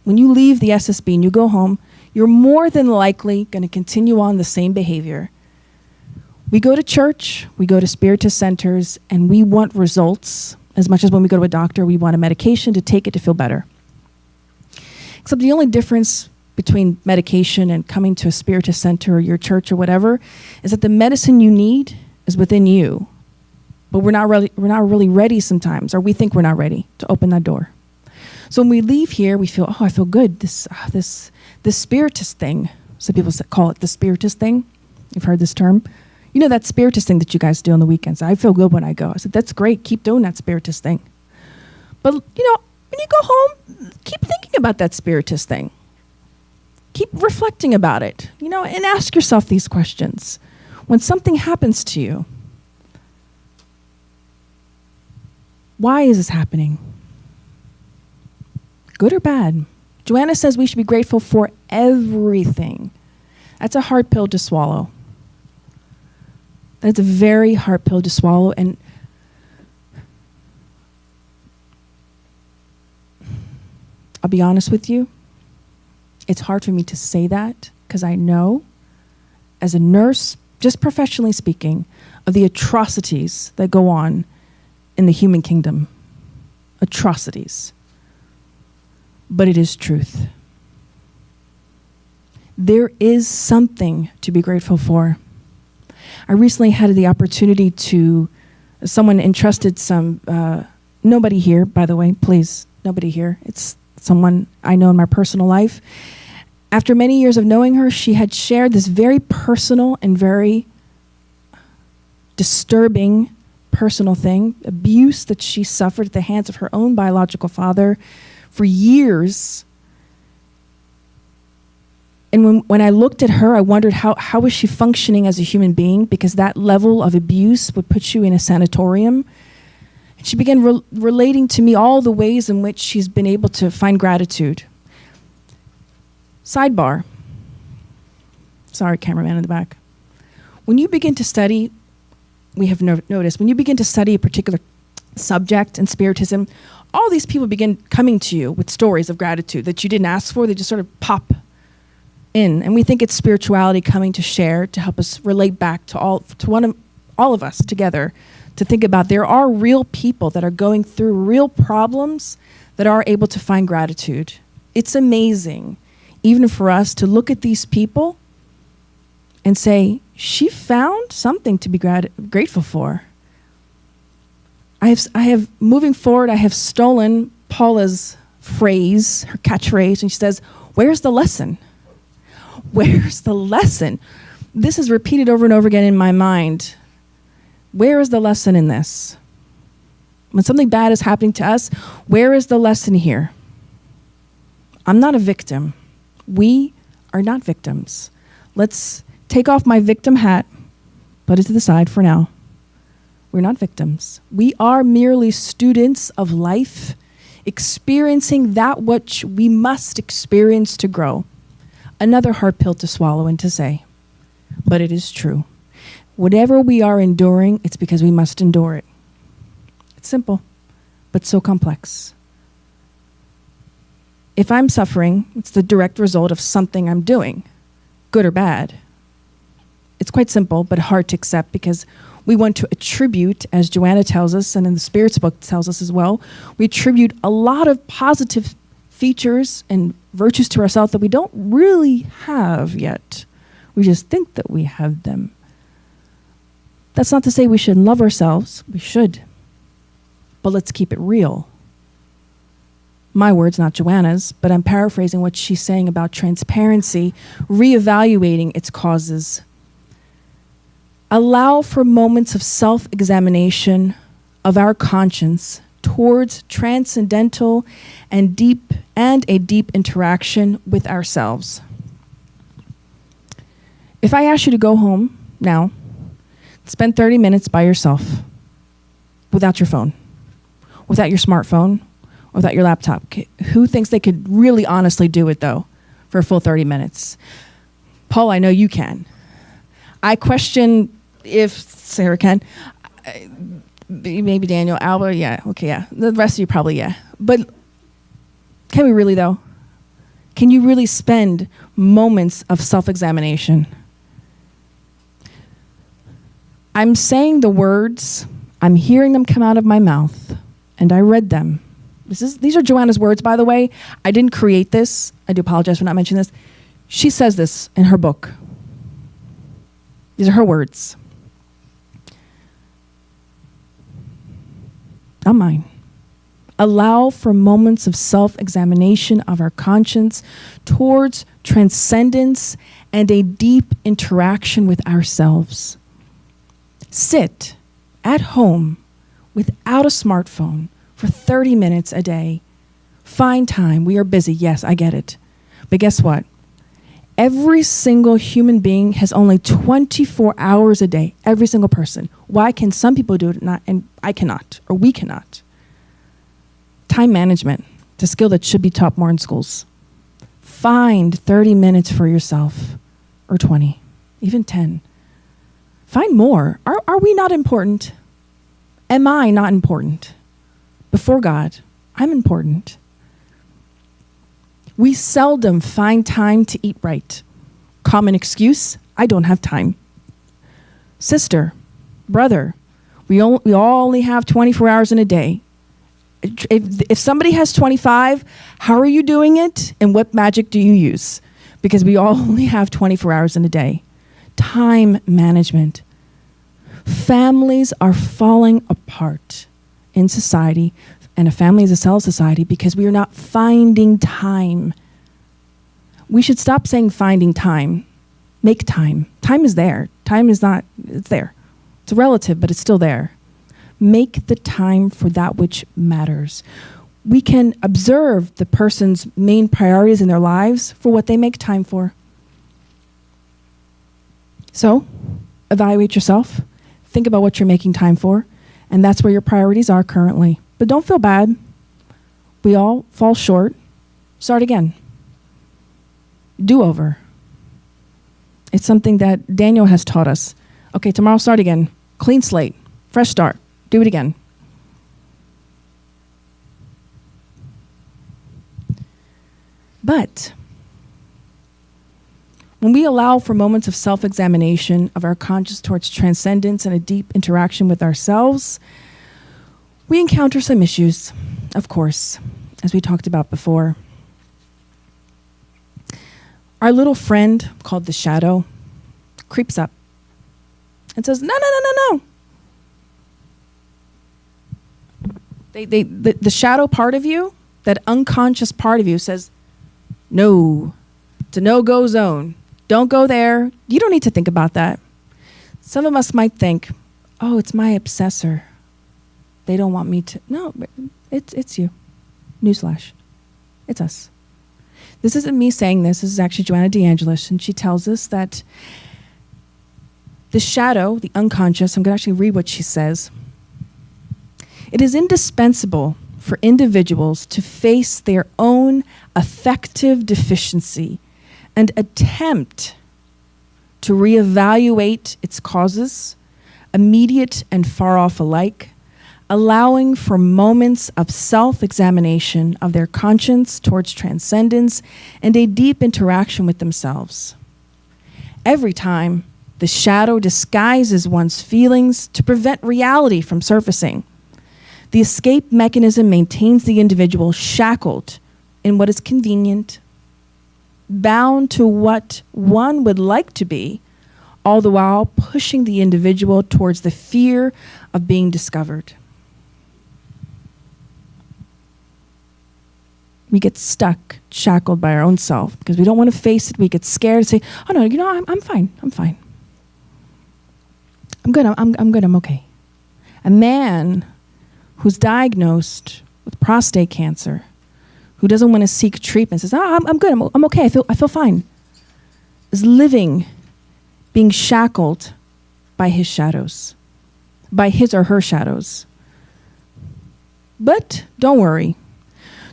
when you leave the SSB and you go home, you're more than likely going to continue on the same behavior. We go to church, we go to spiritist centers, and we want results. As much as when we go to a doctor, we want a medication to take it to feel better. Except the only difference between medication and coming to a spiritist center or your church or whatever is that the medicine you need is within you. But we're not really ready sometimes, or we think we're not ready to open that door. So when we leave here, we feel, I feel good. This spiritist thing. Some people call it the spiritist thing. You've heard this term. You know that spiritist thing that you guys do on the weekends. I feel good when I go. I said, that's great. Keep doing that spiritist thing. But, when you go home, keep thinking about that spiritist thing. Keep reflecting about it, and ask yourself these questions. When something happens to you, why is this happening? Good or bad? Joanna says we should be grateful for everything. That's a hard pill to swallow. That's a very hard pill to swallow. And I'll be honest with you, it's hard for me to say that because I know, as a nurse, just professionally speaking, of the atrocities that go on in the human kingdom. Atrocities. But it is truth. There is something to be grateful for. I recently had the opportunity someone entrusted nobody here, by the way, please, nobody here. It's someone I know in my personal life. After many years of knowing her, she had shared this very personal and very disturbing personal thing, abuse that she suffered at the hands of her own biological father for years. And when I looked at her, I wondered how was she functioning as a human being, because that level of abuse would put you in a sanatorium. And she began relating to me all the ways in which she's been able to find gratitude. Sidebar. Sorry, cameraman in the back. When you begin to study, we have noticed, when you begin to study a particular subject in Spiritism, all these people begin coming to you with stories of gratitude that you didn't ask for. They just sort of pop in. And we think it's spirituality coming to share, to help us relate back to all of us together, to think about there are real people that are going through real problems that are able to find gratitude. It's amazing, even for us, to look at these people and say, she found something to be grateful for. I have, moving forward, I have stolen Paula's phrase, her catchphrase, and she says, where's the lesson? Where's the lesson? This is repeated over and over again in my mind. Where is the lesson in this? When something bad is happening to us, where is the lesson here? I'm not a victim. We are not victims. Let's take off my victim hat, put it to the side for now. We're not victims. We are merely students of life, experiencing that which we must experience to grow. Another hard pill to swallow and to say, but it is true. Whatever we are enduring, it's because we must endure it. It's simple, but so complex. If I'm suffering, it's the direct result of something I'm doing, good or bad. It's quite simple, but hard to accept because we want to attribute, as Joanna tells us, and in the Spirit's book tells us as well, we attribute a lot of positive features and virtues to ourselves that we don't really have yet. We just think that we have them. That's not to say we shouldn't love ourselves. We should. But let's keep it real. My words, not Joanna's, but I'm paraphrasing what she's saying about transparency, reevaluating its causes. Allow for moments of self-examination of our conscience towards transcendental and a deep interaction with ourselves. If I ask you to go home now, spend 30 minutes by yourself, without your phone, without your smartphone, without your laptop, who thinks they could really honestly do it though, for a full 30 minutes? Paul, I know you can. I question if Sarah can. Maybe Daniel, Albert, yeah, okay, yeah. The rest of you probably, yeah. But can we really though? Can you really spend moments of self-examination? I'm saying the words, I'm hearing them come out of my mouth, and I read them. These are Joanna's words, by the way. I didn't create this. I do apologize for not mentioning this. She says this in her book. These are her words. Not mine. Allow for moments of self-examination of our conscience towards transcendence and a deep interaction with ourselves. Sit at home without a smartphone for 30 minutes a day. Find time. We are busy. Yes, I get it. But guess what? Every single human being has only 24 hours a day. Every single person. Why can some people do it and I cannot, or we cannot? Time management. It's a skill that should be taught more in schools. Find 30 minutes for yourself, or 20, even 10. Find more. Are we not important? Am I not important? Before God, I'm important. We seldom find time to eat right. Common excuse, I don't have time. Sister, brother, we all only have 24 hours in a day. If somebody has 25, how are you doing it? And what magic do you use? Because we all only have 24 hours in a day. Time management. Families are falling apart in society, and a family is a cell of society because we are not finding time. We should stop saying finding time. Make time. Time is there. Time is not, it's there. It's relative, but it's still there. Make the time for that which matters. We can observe the person's main priorities in their lives for what they make time for. So, evaluate yourself. Think about what you're making time for, and that's where your priorities are currently. But don't feel bad. We all fall short. Start again. Do-over. It's something that Daniel has taught us. Okay, tomorrow start again. Clean slate. Fresh start. Do it again. But when we allow for moments of self-examination of our conscience towards transcendence and a deep interaction with ourselves, we encounter some issues, of course, as we talked about before. Our little friend called the shadow creeps up and says, no. The shadow part of you, that unconscious part of you says, no, it's a no-go zone. Don't go there. You don't need to think about that. Some of us might think, oh, it's my obsessor. They don't want me to. No, it's you. Newsflash. It's us. This isn't me saying this. This is actually Joanna DeAngelis, and she tells us that the shadow, the unconscious, I'm going to actually read what she says. It is indispensable for individuals to face their own affective deficiency and attempt to reevaluate its causes, immediate and far off alike, allowing for moments of self-examination of their conscience towards transcendence and a deep interaction with themselves. Every time The shadow disguises one's feelings to prevent reality from surfacing. The escape mechanism maintains the individual shackled in what is convenient, bound to what one would like to be, all the while pushing the individual towards the fear of being discovered. We get stuck, shackled by our own self because we don't want to face it. We get scared and say, "Oh no, I'm fine. I'm fine. I'm good. I'm good. I'm okay." A man who's diagnosed with prostate cancer, who doesn't want to seek treatment, says, I'm good. I'm okay. I feel fine," is living, being shackled by his shadows, by his or her shadows. But don't worry.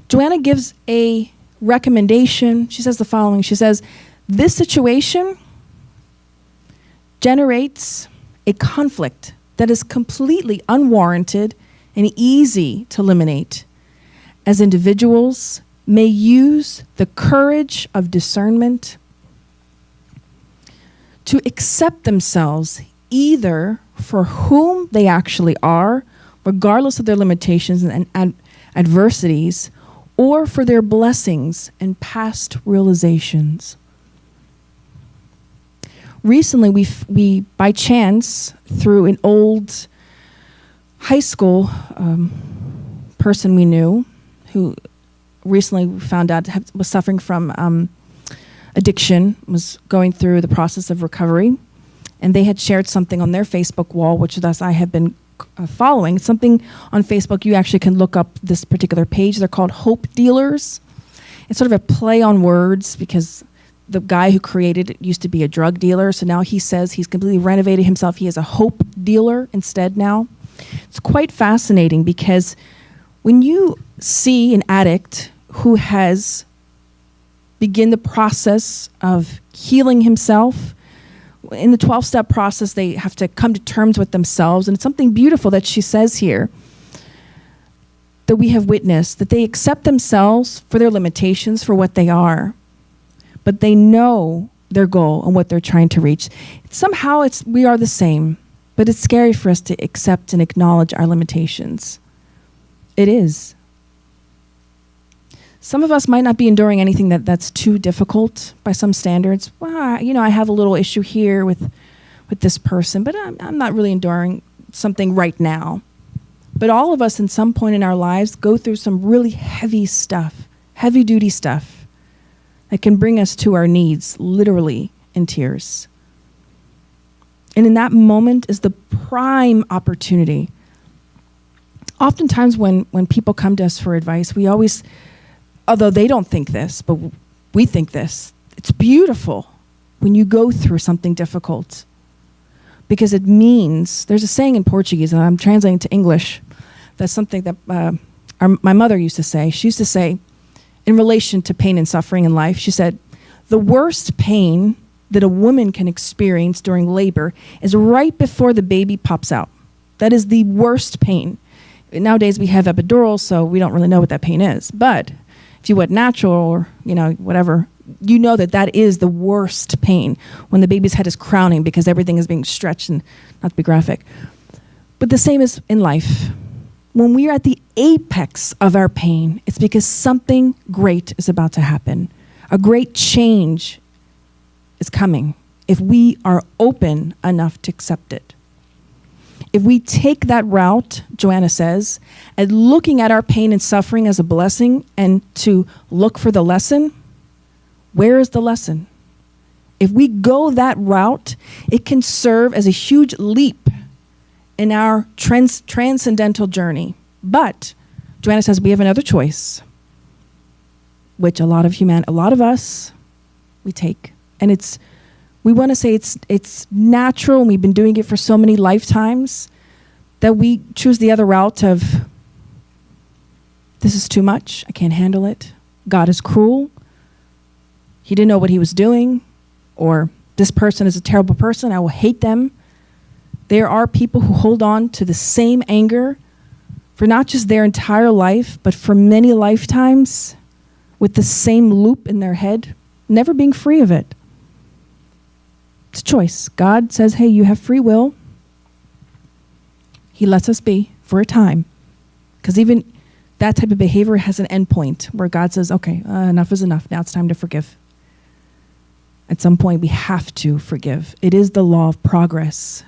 Joanna gives a recommendation. She says the following. She says, this situation generates a conflict that is completely unwarranted and easy to eliminate, as individuals may use the courage of discernment to accept themselves either for whom they actually are, regardless of their limitations and adversities, or for their blessings and past realizations. Recently, we by chance, through an old high school person we knew, who recently found out was suffering from addiction, was going through the process of recovery, and they had shared something on their Facebook wall, which thus I have been following. Something on Facebook, you actually can look up this particular page. They're called Hope Dealers. It's sort of a play on words because the guy who created it used to be a drug dealer, so now he says he's completely renovated himself. He is a hope dealer instead now. It's quite fascinating because when you see an addict who has begun the process of healing himself, in the 12-step process, they have to come to terms with themselves. And it's something beautiful that she says here that we have witnessed, that they accept themselves for their limitations, for what they are. But they know their goal and what they're trying to reach. Somehow we are the same, but it's scary for us to accept and acknowledge our limitations. It is. Some of us might not be enduring anything that's too difficult by some standards. Well, I have a little issue here with this person, but I'm not really enduring something right now. But all of us, in some point in our lives, go through some really heavy stuff, heavy-duty stuff that can bring us to our knees, literally in tears. And in that moment is the prime opportunity. Oftentimes when people come to us for advice, we always, although they don't think this, but we think this, it's beautiful when you go through something difficult. Because it means, there's a saying in Portuguese, and I'm translating to English, that's something that my mother used to say. She used to say, in relation to pain and suffering in life, she said, the worst pain that a woman can experience during labor is right before the baby pops out. That is the worst pain. Nowadays we have epidurals, so we don't really know what that pain is. But if you went natural or, whatever, you know that is the worst pain when the baby's head is crowning because everything is being stretched, and not to be graphic. But the same is in life. When we are at the apex of our pain, it's because something great is about to happen. A great change is coming if we are open enough to accept it. If we take that route, Joanna says, and looking at our pain and suffering as a blessing and to look for the lesson, where is the lesson? If we go that route, it can serve as a huge leap in our transcendental journey. But Joanna says we have another choice, which a lot of us, we take. And we want to say it's natural, and we've been doing it for so many lifetimes, that we choose the other route of, this is too much, I can't handle it. God is cruel. He didn't know what he was doing. Or this person is a terrible person, I will hate them. There are people who hold on to the same anger for not just their entire life, but for many lifetimes, with the same loop in their head, never being free of it. It's a choice. God says, hey, you have free will. He lets us be for a time. Because even that type of behavior has an endpoint where God says, okay, enough is enough. Now it's time to forgive. At some point, we have to forgive. It is the law of progress.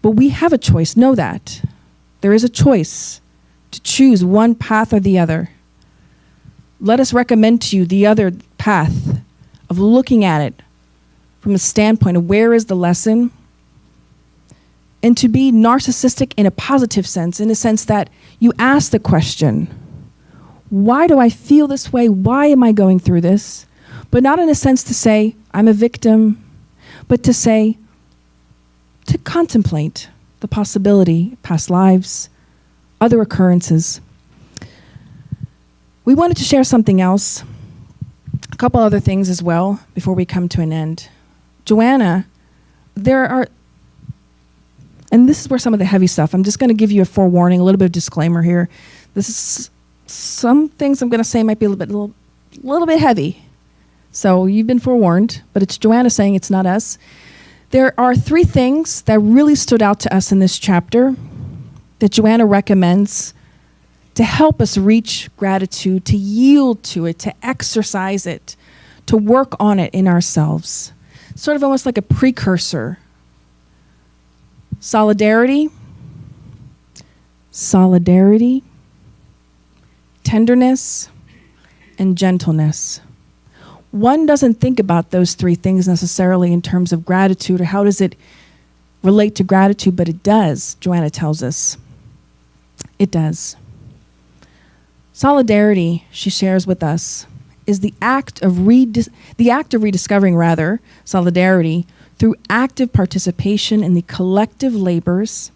But we have a choice. Know that. There is a choice to choose one path or the other. Let us recommend to you the other path of looking at it from a standpoint of where is the lesson, and to be narcissistic in a positive sense, in a sense that you ask the question, why do I feel this way? Why am I going through this? But not in a sense to say, I'm a victim, but to say, to contemplate the possibility, past lives, other occurrences. We wanted to share something else, a couple other things as well, before we come to an end. Joanna, there are, and this is where some of the heavy stuff, I'm just going to give you a forewarning, a little bit of disclaimer here. This is, some things I'm going to say might be a little bit heavy. So you've been forewarned, but it's Joanna saying it's not us. There are 3 things that really stood out to us in this chapter that Joanna recommends to help us reach gratitude, to yield to it, to exercise it, to work on it in ourselves. Sort of almost like a precursor. Solidarity, tenderness, and gentleness. One doesn't think about those 3 things necessarily in terms of gratitude or how does it relate to gratitude, but it does, Joanna tells us. It does. Solidarity, she shares with us, is the act of rediscovering solidarity through active participation in the collective labors,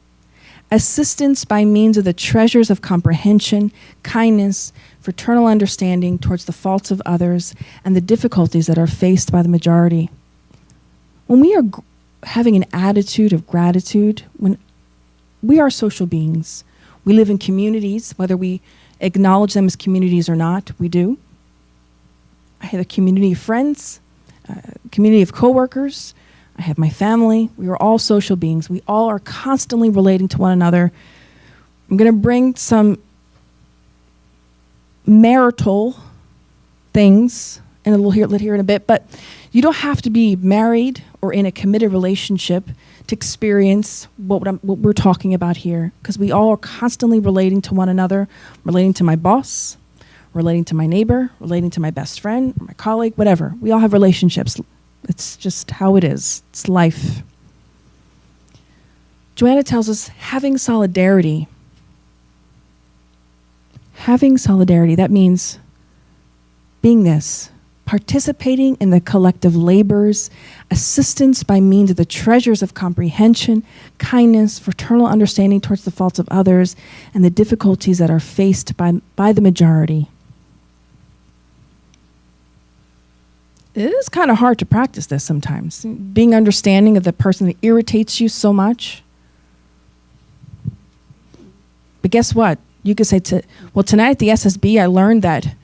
assistance by means of the treasures of comprehension, kindness, fraternal understanding towards the faults of others, and the difficulties that are faced by the majority. When we are having an attitude of gratitude, when we are social beings, we live in communities, whether we acknowledge them as communities or not, we do. I have a community of friends, a community of coworkers. I have my family. We are all social beings. We all are constantly relating to one another. I'm going to bring some marital things, and we'll hear in a bit, but you don't have to be married or in a committed relationship to experience what we're talking about here, because we all are constantly relating to one another, relating to my boss, relating to my neighbor, relating to my best friend, my colleague, whatever. We all have relationships. It's just how it is. It's life. Joanna tells us having solidarity, that means being this, participating in the collective labors, assistance by means of the treasures of comprehension, kindness, fraternal understanding towards the faults of others, and the difficulties that are faced by the majority. It is kind of hard to practice this sometimes, being understanding of the person that irritates you so much. But guess what? You could say, tonight at the SSB, I learned that,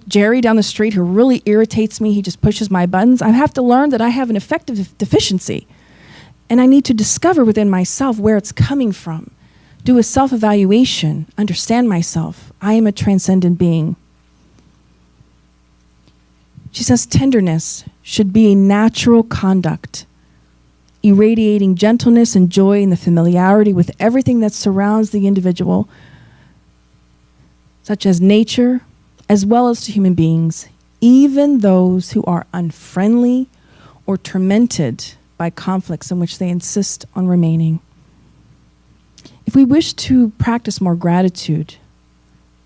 Jerry down the street who really irritates me, he just pushes my buttons. I have to learn that I have an affective deficiency. And I need to discover within myself where it's coming from. Do a self-evaluation, understand myself. I am a transcendent being. She says tenderness should be a natural conduct, irradiating gentleness and joy in the familiarity with everything that surrounds the individual, such as nature, as well as to human beings, even those who are unfriendly or tormented by conflicts in which they insist on remaining. If we wish to practice more gratitude,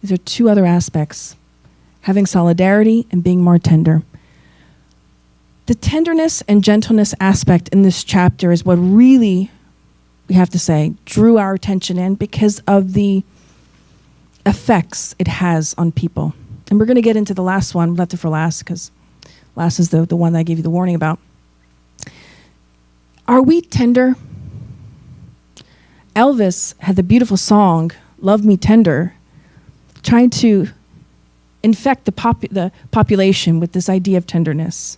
these are 2 other aspects, having solidarity and being more tender. The tenderness and gentleness aspect in this chapter is what really, we have to say, drew our attention in because of the effects it has on people. And we're going to get into the last one. We left it for last because last is the one that I gave you the warning about. Are we tender? Elvis had the beautiful song, Love Me Tender, trying to infect the population with this idea of tenderness.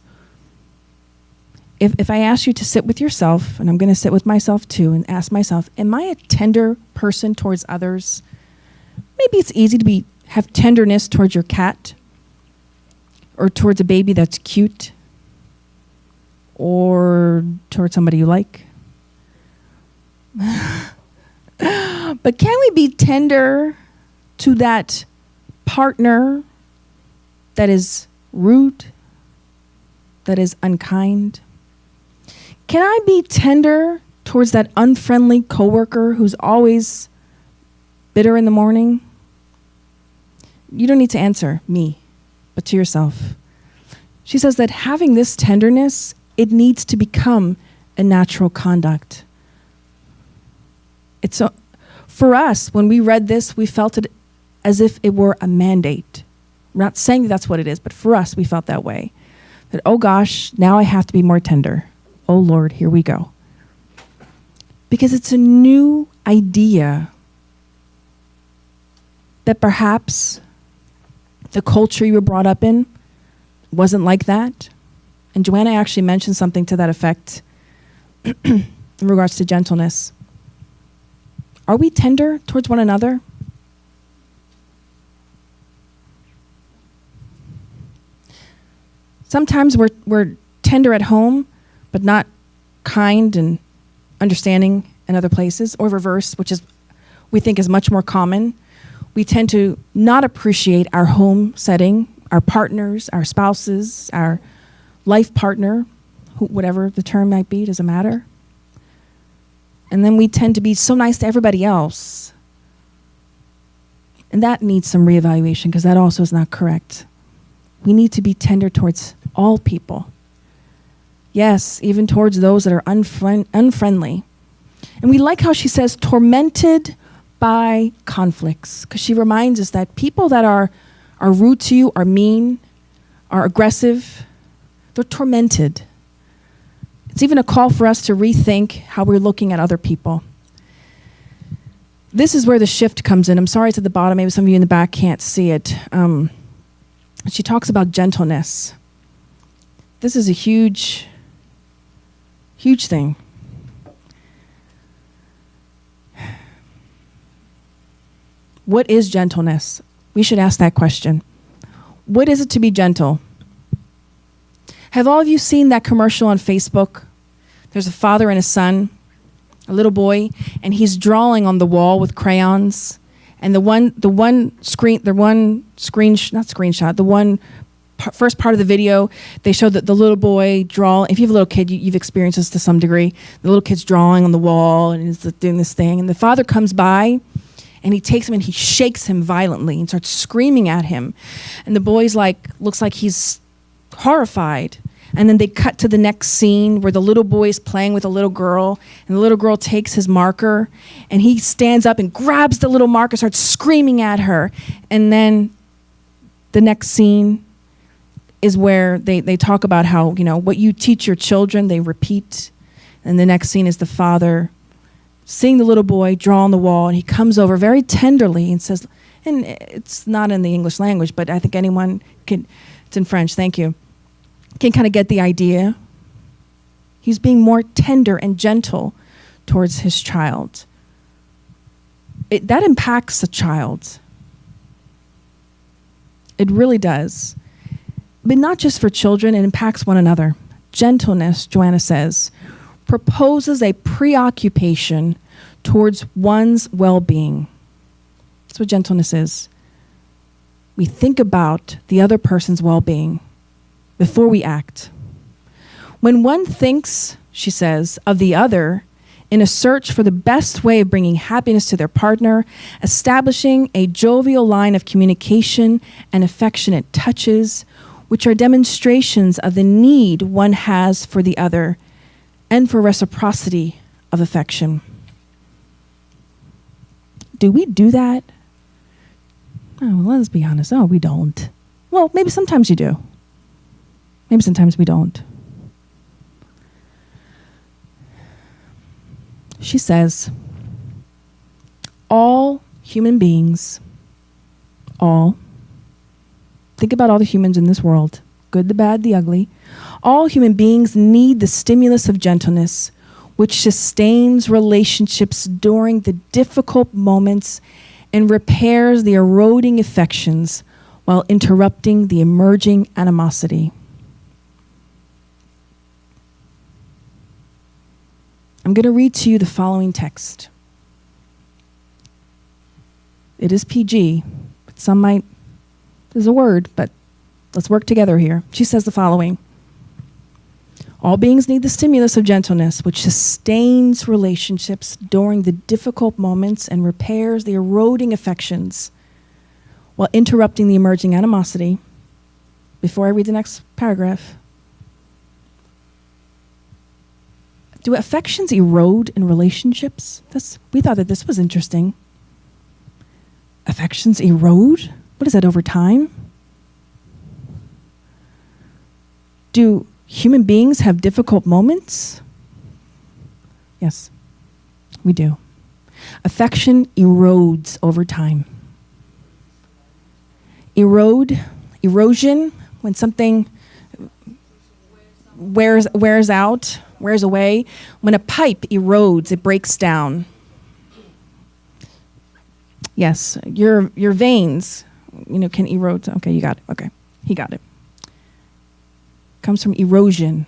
if I ask you to sit with yourself, and I'm going to sit with myself too, and ask myself, am I a tender person towards others? Maybe it's easy to have tenderness towards your cat, or towards a baby that's cute, or towards somebody you like. But can we be tender to that partner that is rude, that is unkind? Can I be tender towards that unfriendly coworker who's always bitter in the morning? You don't need to answer me, but to yourself. She says that having this tenderness, it needs to become a natural conduct. For us, when we read this, we felt it as if it were a mandate. I'm not saying that's what it is, but for us, we felt that way. That, oh gosh, now I have to be more tender. Oh Lord, here we go. Because it's a new idea that perhaps the culture you were brought up in wasn't like that. And Joanna actually mentioned something to that effect in regards to gentleness. Are we tender towards one another? Sometimes we're tender at home, but not kind and understanding in other places, or reverse, which is we think is much more common. We tend to not appreciate our home setting, our partners, our spouses, our life partner, whatever the term might be, doesn't matter. And then we tend to be so nice to everybody else. And that needs some reevaluation, because that also is not correct. We need to be tender towards all people. Yes, even towards those that are unfriendly. And we like how she says tormented by conflicts, because she reminds us that people that are rude to you, are mean, are aggressive, they're tormented. It's even a call for us to rethink how we're looking at other people. This is where the shift comes in. I'm sorry it's at the bottom. Maybe some of you in the back can't see it. She talks about gentleness. This is a huge, huge thing. What is gentleness? We should ask that question. What is it to be gentle? Have all of you seen that commercial on Facebook? There's a father and a son, a little boy, and he's drawing on the wall with crayons. And the one first part of the video, they showed that the little boy if you have a little kid, you've experienced this to some degree. The little kid's drawing on the wall and is doing this thing. And the father comes by and he takes him and he shakes him violently and starts screaming at him. And the boy's looks like he's horrified. And then they cut to the next scene where the little boy is playing with a little girl, and the little girl takes his marker, and he stands up and grabs the little marker, starts screaming at her. And then the next scene is where they talk about how, what you teach your children, they repeat. And the next scene is the father seeing the little boy draw on the wall, and he comes over very tenderly and says, and it's not in the English language, but I think anyone can, it's in French, thank you, can kind of get the idea. He's being more tender and gentle towards his child. That impacts a child. It really does. But not just for children, it impacts one another. Gentleness, Joanna says, proposes a preoccupation towards one's well-being. That's what gentleness is. We think about the other person's well-being before we act. When one thinks, she says, of the other in a search for the best way of bringing happiness to their partner, establishing a jovial line of communication and affectionate touches, which are demonstrations of the need one has for the other and for reciprocity of affection. Do we do that? Oh, let's be honest. Oh, we don't. Well, maybe sometimes you do. Maybe sometimes we don't. She says, all human beings, think about all the humans in this world, good, the bad, the ugly. All human beings need the stimulus of gentleness, which sustains relationships during the difficult moments and repairs the eroding affections while interrupting the emerging animosity. I'm going to read to you the following text. It is PG, but some might, there's a word, but let's work together here. She says the following. All beings need the stimulus of gentleness, which sustains relationships during the difficult moments and repairs the eroding affections while interrupting the emerging animosity. Before I read the next paragraph, do affections erode in relationships? We thought that this was interesting. Affections erode? What is that, over time? Do human beings have difficult moments? Yes, we do. Affection erodes over time. Erosion, when something wears out, wears away. When a pipe erodes, it breaks down. Yes, your veins, can erode. Okay, you got it. Okay, he got it. Comes from erosion.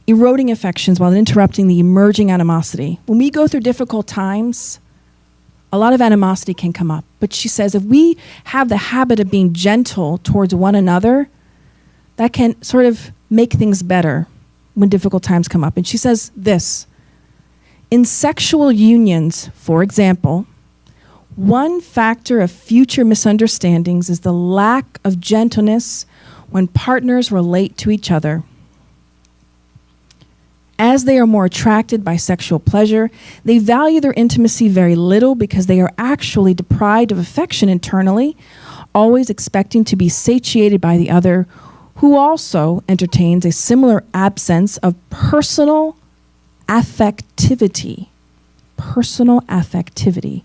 Eroding affections while interrupting the emerging animosity. When we go through difficult times, a lot of animosity can come up. But she says if we have the habit of being gentle towards one another, that can sort of make things better when difficult times come up. And she says this, in sexual unions, for example, one factor of future misunderstandings is the lack of gentleness when partners relate to each other. As they are more attracted by sexual pleasure, they value their intimacy very little because they are actually deprived of affection internally, always expecting to be satiated by the other, who also entertains a similar absence of personal affectivity. Personal affectivity.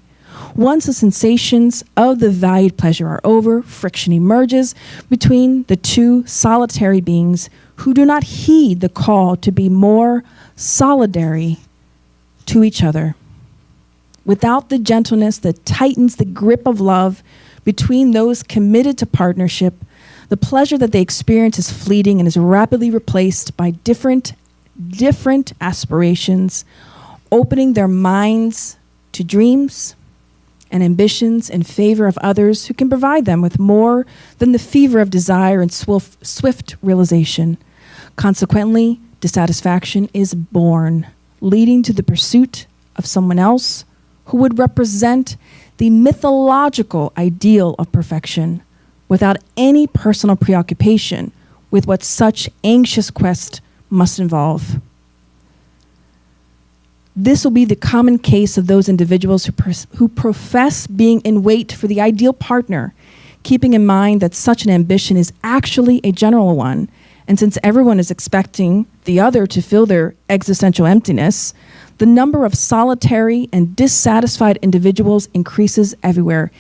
Once the sensations of the valued pleasure are over, friction emerges between the two solitary beings who do not heed the call to be more solidary to each other. Without the gentleness that tightens the grip of love between those committed to partnership, the pleasure that they experience is fleeting and is rapidly replaced by different aspirations, opening their minds to dreams and ambitions in favor of others who can provide them with more than the fever of desire and swift realization. Consequently, dissatisfaction is born, leading to the pursuit of someone else who would represent the mythological ideal of perfection without any personal preoccupation with what such anxious quest must involve. This will be the common case of those individuals who profess being in wait for the ideal partner, keeping in mind that such an ambition is actually a general one. And since everyone is expecting the other to fill their existential emptiness, the number of solitary and dissatisfied individuals increases everywhere,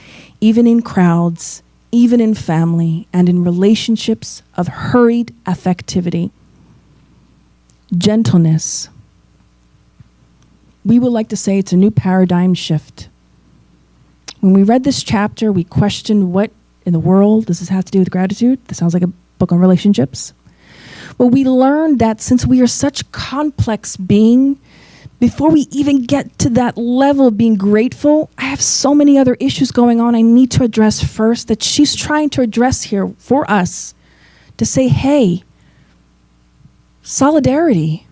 even in crowds, even in family, and in relationships of hurried affectivity. Gentleness. We would like to say it's a new paradigm shift. When we read this chapter, we questioned what in the world does this have to do with gratitude? This sounds like a book on relationships. But we learned that since we are such complex being, before we even get to that level of being grateful, I have so many other issues going on I need to address first that she's trying to address here for us to say, hey, solidarity,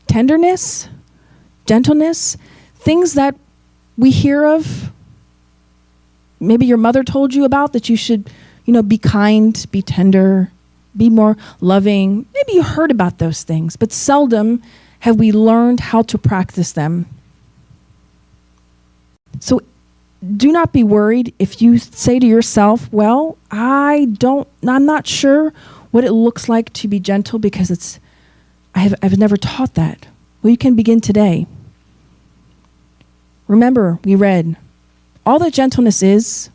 tenderness, gentleness, things that we hear of, maybe your mother told you about, that you should, be kind, be tender, be more loving. Maybe you heard about those things, but seldom have we learned how to practice them. So do not be worried if you say to yourself, well, I'm not sure what it looks like to be gentle because I've never taught that. Well, you can begin today. Remember, we read, all that gentleness is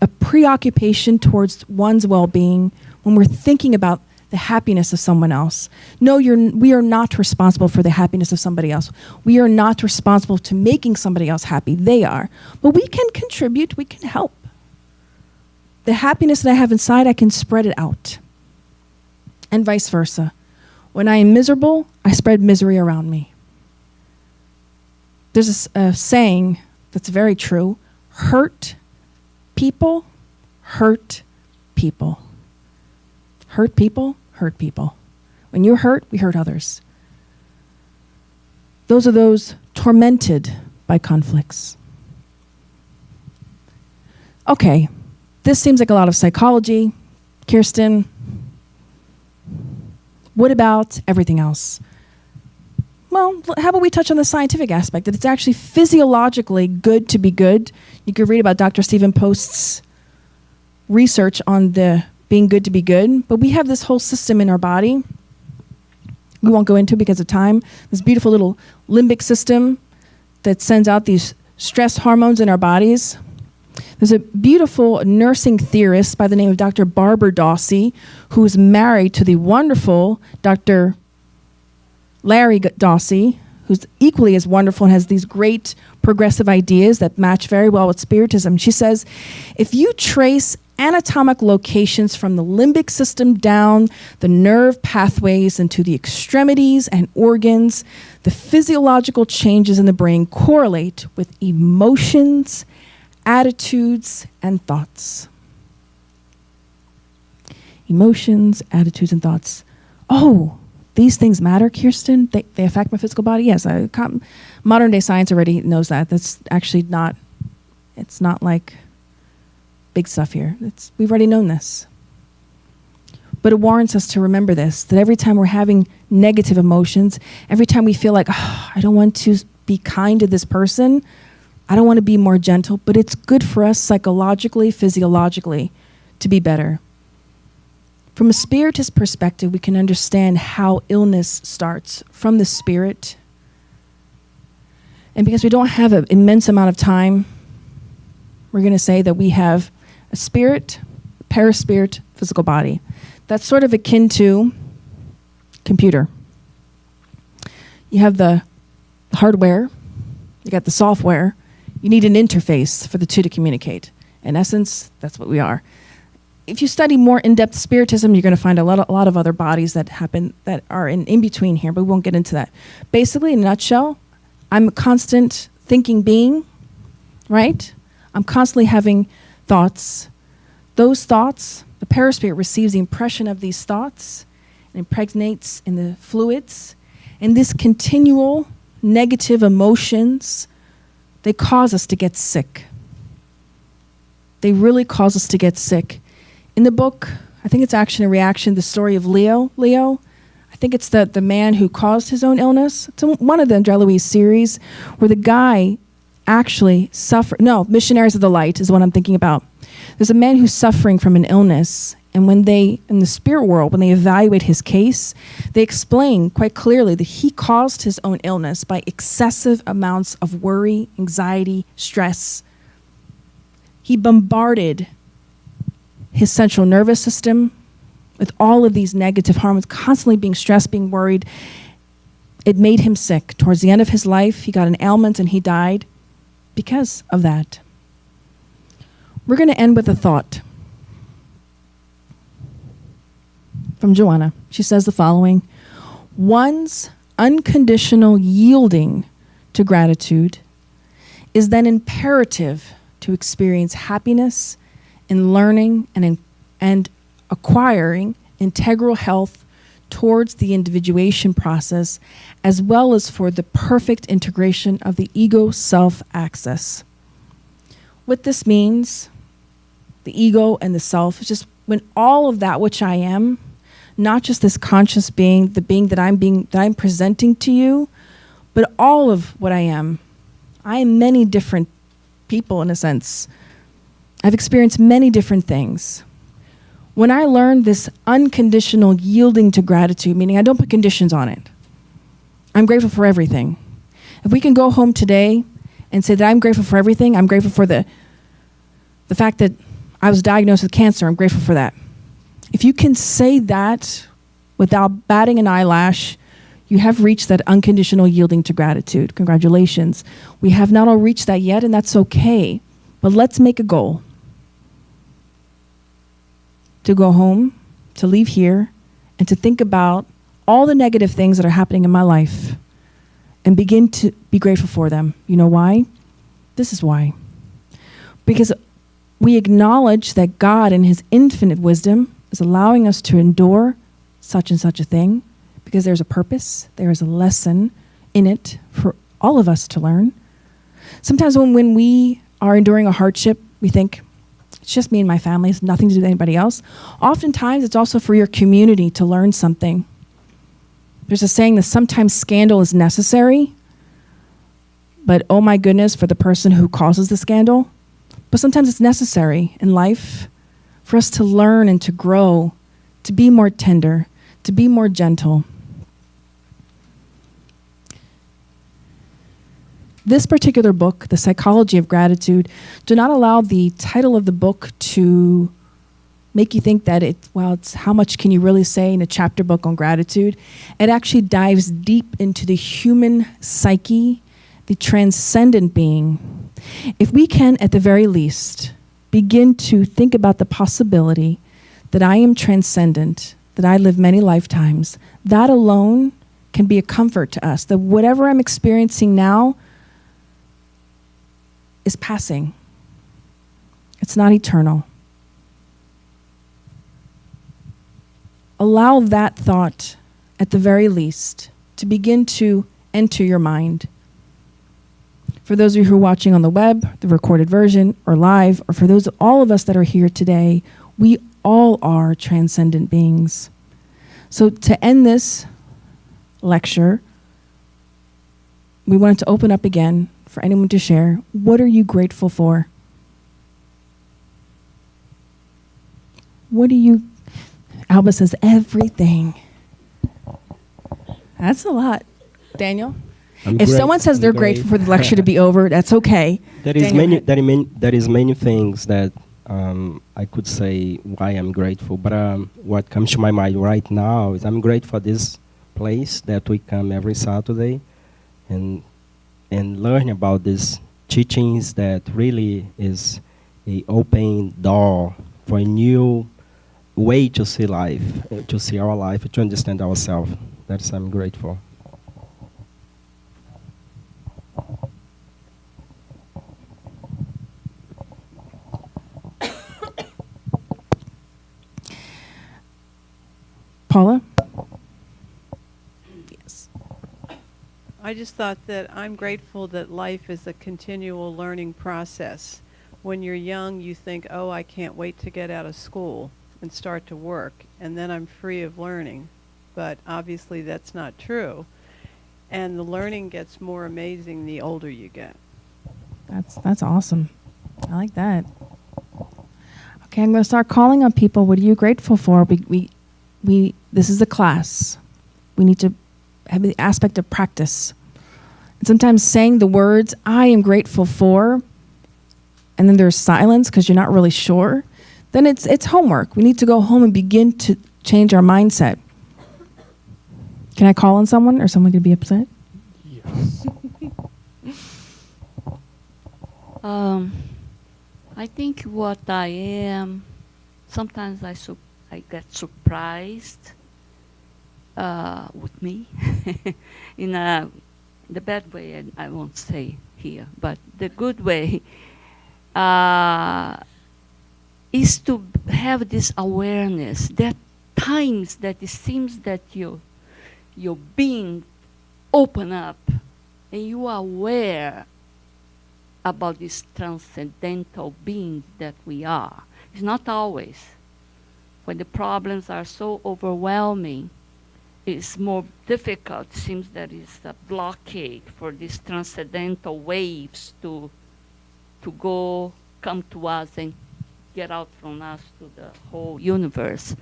a preoccupation towards one's well-being when we're thinking about the happiness of someone else. No, we are not responsible for the happiness of somebody else. We are not responsible to making somebody else happy. They are. But we can contribute. We can help. The happiness that I have inside, I can spread it out. And vice versa. When I am miserable, I spread misery around me. There's a saying that's very true. Hurt people, hurt people. Hurt people, hurt people. When you're hurt, we hurt others. Those are those tormented by conflicts. Okay, this seems like a lot of psychology. Kirsten, what about everything else? Well, how about we touch on the scientific aspect, that it's actually physiologically good to be good. You could read about Dr. Stephen Post's research on the being good to be good, but we have this whole system in our body. We won't go into it because of time. This beautiful little limbic system that sends out these stress hormones in our bodies. There's a beautiful nursing theorist by the name of Dr. Barbara Dawsey, who is married to the wonderful Dr. Larry Dawsey, who's equally as wonderful and has these great progressive ideas that match very well with Spiritism. She says, if you trace anatomic locations from the limbic system down the nerve pathways into the extremities and organs, the physiological changes in the brain correlate with emotions, attitudes, and thoughts. Emotions, attitudes, and thoughts. Oh, these things matter, Kirsten? They affect my physical body? Yes. Modern day science already knows that. That's actually not, it's not like big stuff here. We've already known this. But it warrants us to remember this, that every time we're having negative emotions, every time we feel like, oh, I don't want to be kind to this person, I don't want to be more gentle, but it's good for us psychologically, physiologically, to be better. From a spiritist perspective, we can understand how illness starts from the spirit. And because we don't have an immense amount of time, we're going to say that we have a spirit, paraspirit, physical body. That's sort of akin to computer. You have the hardware, you got the software, you need an interface for the two to communicate. In essence, that's what we are. If you study more in-depth Spiritism, you're going to find a lot of other bodies that happen that are in between here, but we won't get into that. Basically, in a nutshell, I'm a constant thinking being, right? I'm constantly having thoughts. Those thoughts, the paraspirit receives the impression of these thoughts and impregnates in the fluids. And this continual negative emotions, they cause us to get sick. They really cause us to get sick. In the book, I think it's Action and Reaction, the story of Leo. I think it's the man who caused his own illness. It's one of the André Louise series where the guy actually suffered. No, Missionaries of the Light is what I'm thinking about. There's a man who's suffering from an illness, and when they, in the spirit world, when they evaluate his case, they explain quite clearly that he caused his own illness by excessive amounts of worry, anxiety, stress. He bombarded his central nervous system with all of these negative hormones, constantly being stressed, being worried. It made him sick. Towards the end of his life, he got an ailment and he died because of that. We're going to end with a thought from Joanna. She says the following: one's unconditional yielding to gratitude is then imperative to experience happiness in learning and acquiring integral health towards the individuation process, as well as for the perfect integration of the ego self-access. What this means, the ego and the self, is just when all of that which I am, not just this conscious being, the being that I'm presenting to you, but all of what I am many different people in a sense. I've experienced many different things. When I learned this unconditional yielding to gratitude, meaning I don't put conditions on it, I'm grateful for everything. If we can go home today and say that I'm grateful for everything, I'm grateful for the fact that I was diagnosed with cancer. I'm grateful for that. If you can say that without batting an eyelash, you have reached that unconditional yielding to gratitude. Congratulations. We have not all reached that yet, and that's okay. But let's make a goal to go home, to leave here, and to think about all the negative things that are happening in my life and begin to be grateful for them. You know why? This is why. Because we acknowledge that God in his infinite wisdom is allowing us to endure such and such a thing because there's a purpose, there is a lesson in it for all of us to learn. Sometimes when we are enduring a hardship, we think, it's just me and my family, it's nothing to do with anybody else. Oftentimes, it's also for your community to learn something. There's a saying that sometimes scandal is necessary, but oh my goodness, for the person who causes the scandal. But sometimes it's necessary in life for us to learn and to grow, to be more tender, to be more gentle. This particular book, The Psychology of Gratitude, do not allow the title of the book to make you think that it's how much can you really say in a chapter book on gratitude. It actually dives deep into the human psyche, the transcendent being. If we can, at the very least, begin to think about the possibility that I am transcendent, that I live many lifetimes, that alone can be a comfort to us, that whatever I'm experiencing now is passing. It's not eternal. Allow that thought, at the very least, to begin to enter your mind. For those of you who are watching on the web, the recorded version, or live, or for those, all of us that are here today, we all are transcendent beings. So to end this lecture, we wanted to open up again for anyone to share. What are you grateful for? What do you... Alba says everything. That's a lot. Daniel? If someone says they're grateful for the lecture to be over, that's okay. There is Daniel, many things that I could say why I'm grateful, but what comes to my mind right now is I'm grateful for this place that we come every Saturday and learn about these teachings that really is a open door for a new way to see life, to see our life, to understand ourselves. That's I'm grateful. Paula? Yes. I just thought that I'm grateful that life is a continual learning process. When you're young, you think, oh, I can't wait to get out of school and start to work, and then I'm free of learning. But obviously that's not true. And the learning gets more amazing the older you get. That's awesome. I like that. Okay, I'm going to start calling on people. What are you grateful for? This is a class. We need to have the aspect of practice. And sometimes saying the words, I am grateful for, and then there's silence because you're not really sure, then it's homework. We need to go home and begin to change our mindset. Can I call on someone, or someone could be upset? Yes. I think what I am, sometimes I get surprised with me in the bad way, I won't say here, but the good way is to have this awareness that times that it seems that your being open up and you are aware about this transcendental being that we are. It's not always. When the problems are so overwhelming, it's more difficult. It seems that it's a blockade for these transcendental waves to come to us and get out from us to the whole universe.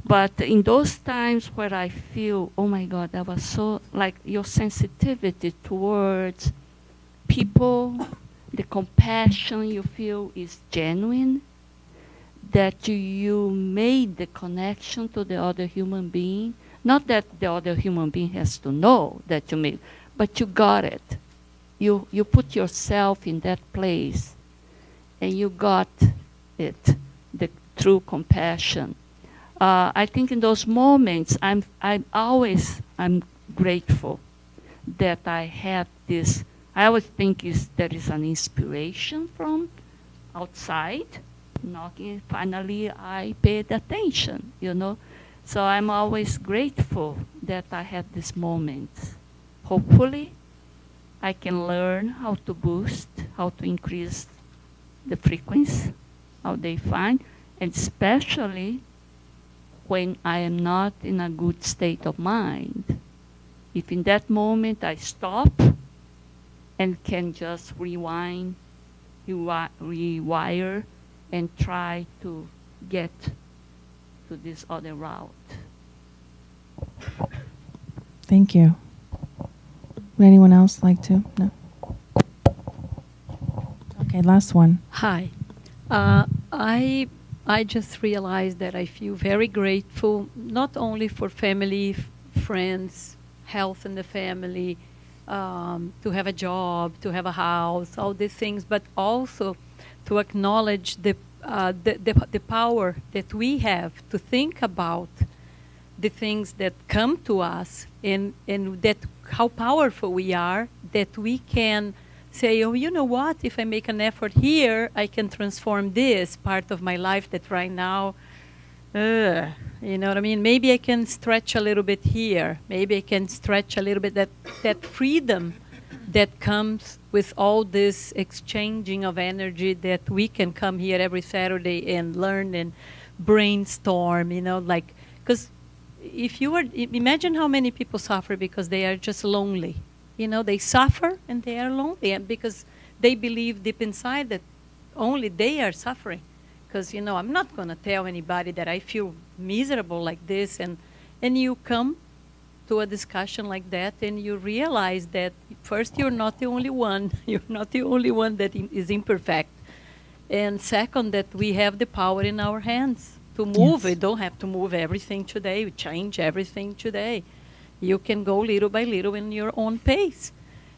But in those times where I feel, oh my God, that was so, like your sensitivity towards people, the compassion you feel is genuine, that you made the connection to the other human being. Not that the other human being has to know that you made, but you got it. You put yourself in that place, and you got it, the true compassion. I think in those moments, I'm grateful that I have this. I always think there is an inspiration from outside knocking. Finally, I paid attention, So I'm always grateful that I have this moment. Hopefully, I can learn how to boost, how to increase the frequency, how they find, and especially when I am not in a good state of mind. If in that moment I stop and can just rewind, rewire, and try to get to this other route. Thank you. Would anyone else like to? No? Okay, last one. Hi. I just realized that I feel very grateful, not only for family, friends, health in the family, to have a job, to have a house, all these things, but also to acknowledge the power that we have to think about the things that come to us, and that how powerful we are, that we can say, oh, you know what, if I make an effort here, I can transform this part of my life that right now, you know what I mean? Maybe I can stretch a little bit here. Maybe I can stretch a little bit that freedom that comes with all this exchanging of energy, that we can come here every Saturday and learn and brainstorm, because if you were, imagine how many people suffer because they are just lonely. They suffer and they are lonely, and because they believe deep inside that only they are suffering. Because, I'm not going to tell anybody that I feel miserable like this. And you come to a discussion like that and you realize that first, you're not the only one. You're not the only one that is imperfect. And second, that we have the power in our hands to move. Yes. We don't have to move everything today. We change everything today. You can go little by little in your own pace.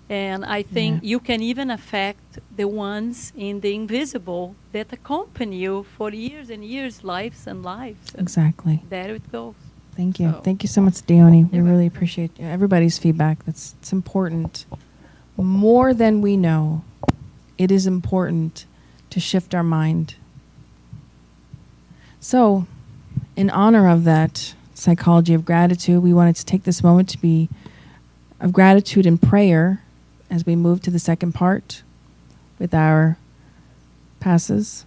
And I think you can even affect the ones in the invisible that accompany you for years and years, lives and lives. And Exactly. there it goes. Thank you. So- Thank you so much, Dione. We You're really welcome. appreciate everybody's feedback. It's important. More than we know, it is important to shift our mind. So, in honor of that psychology of gratitude, we wanted to take this moment to be of gratitude and prayer as we move to the second part with our passes.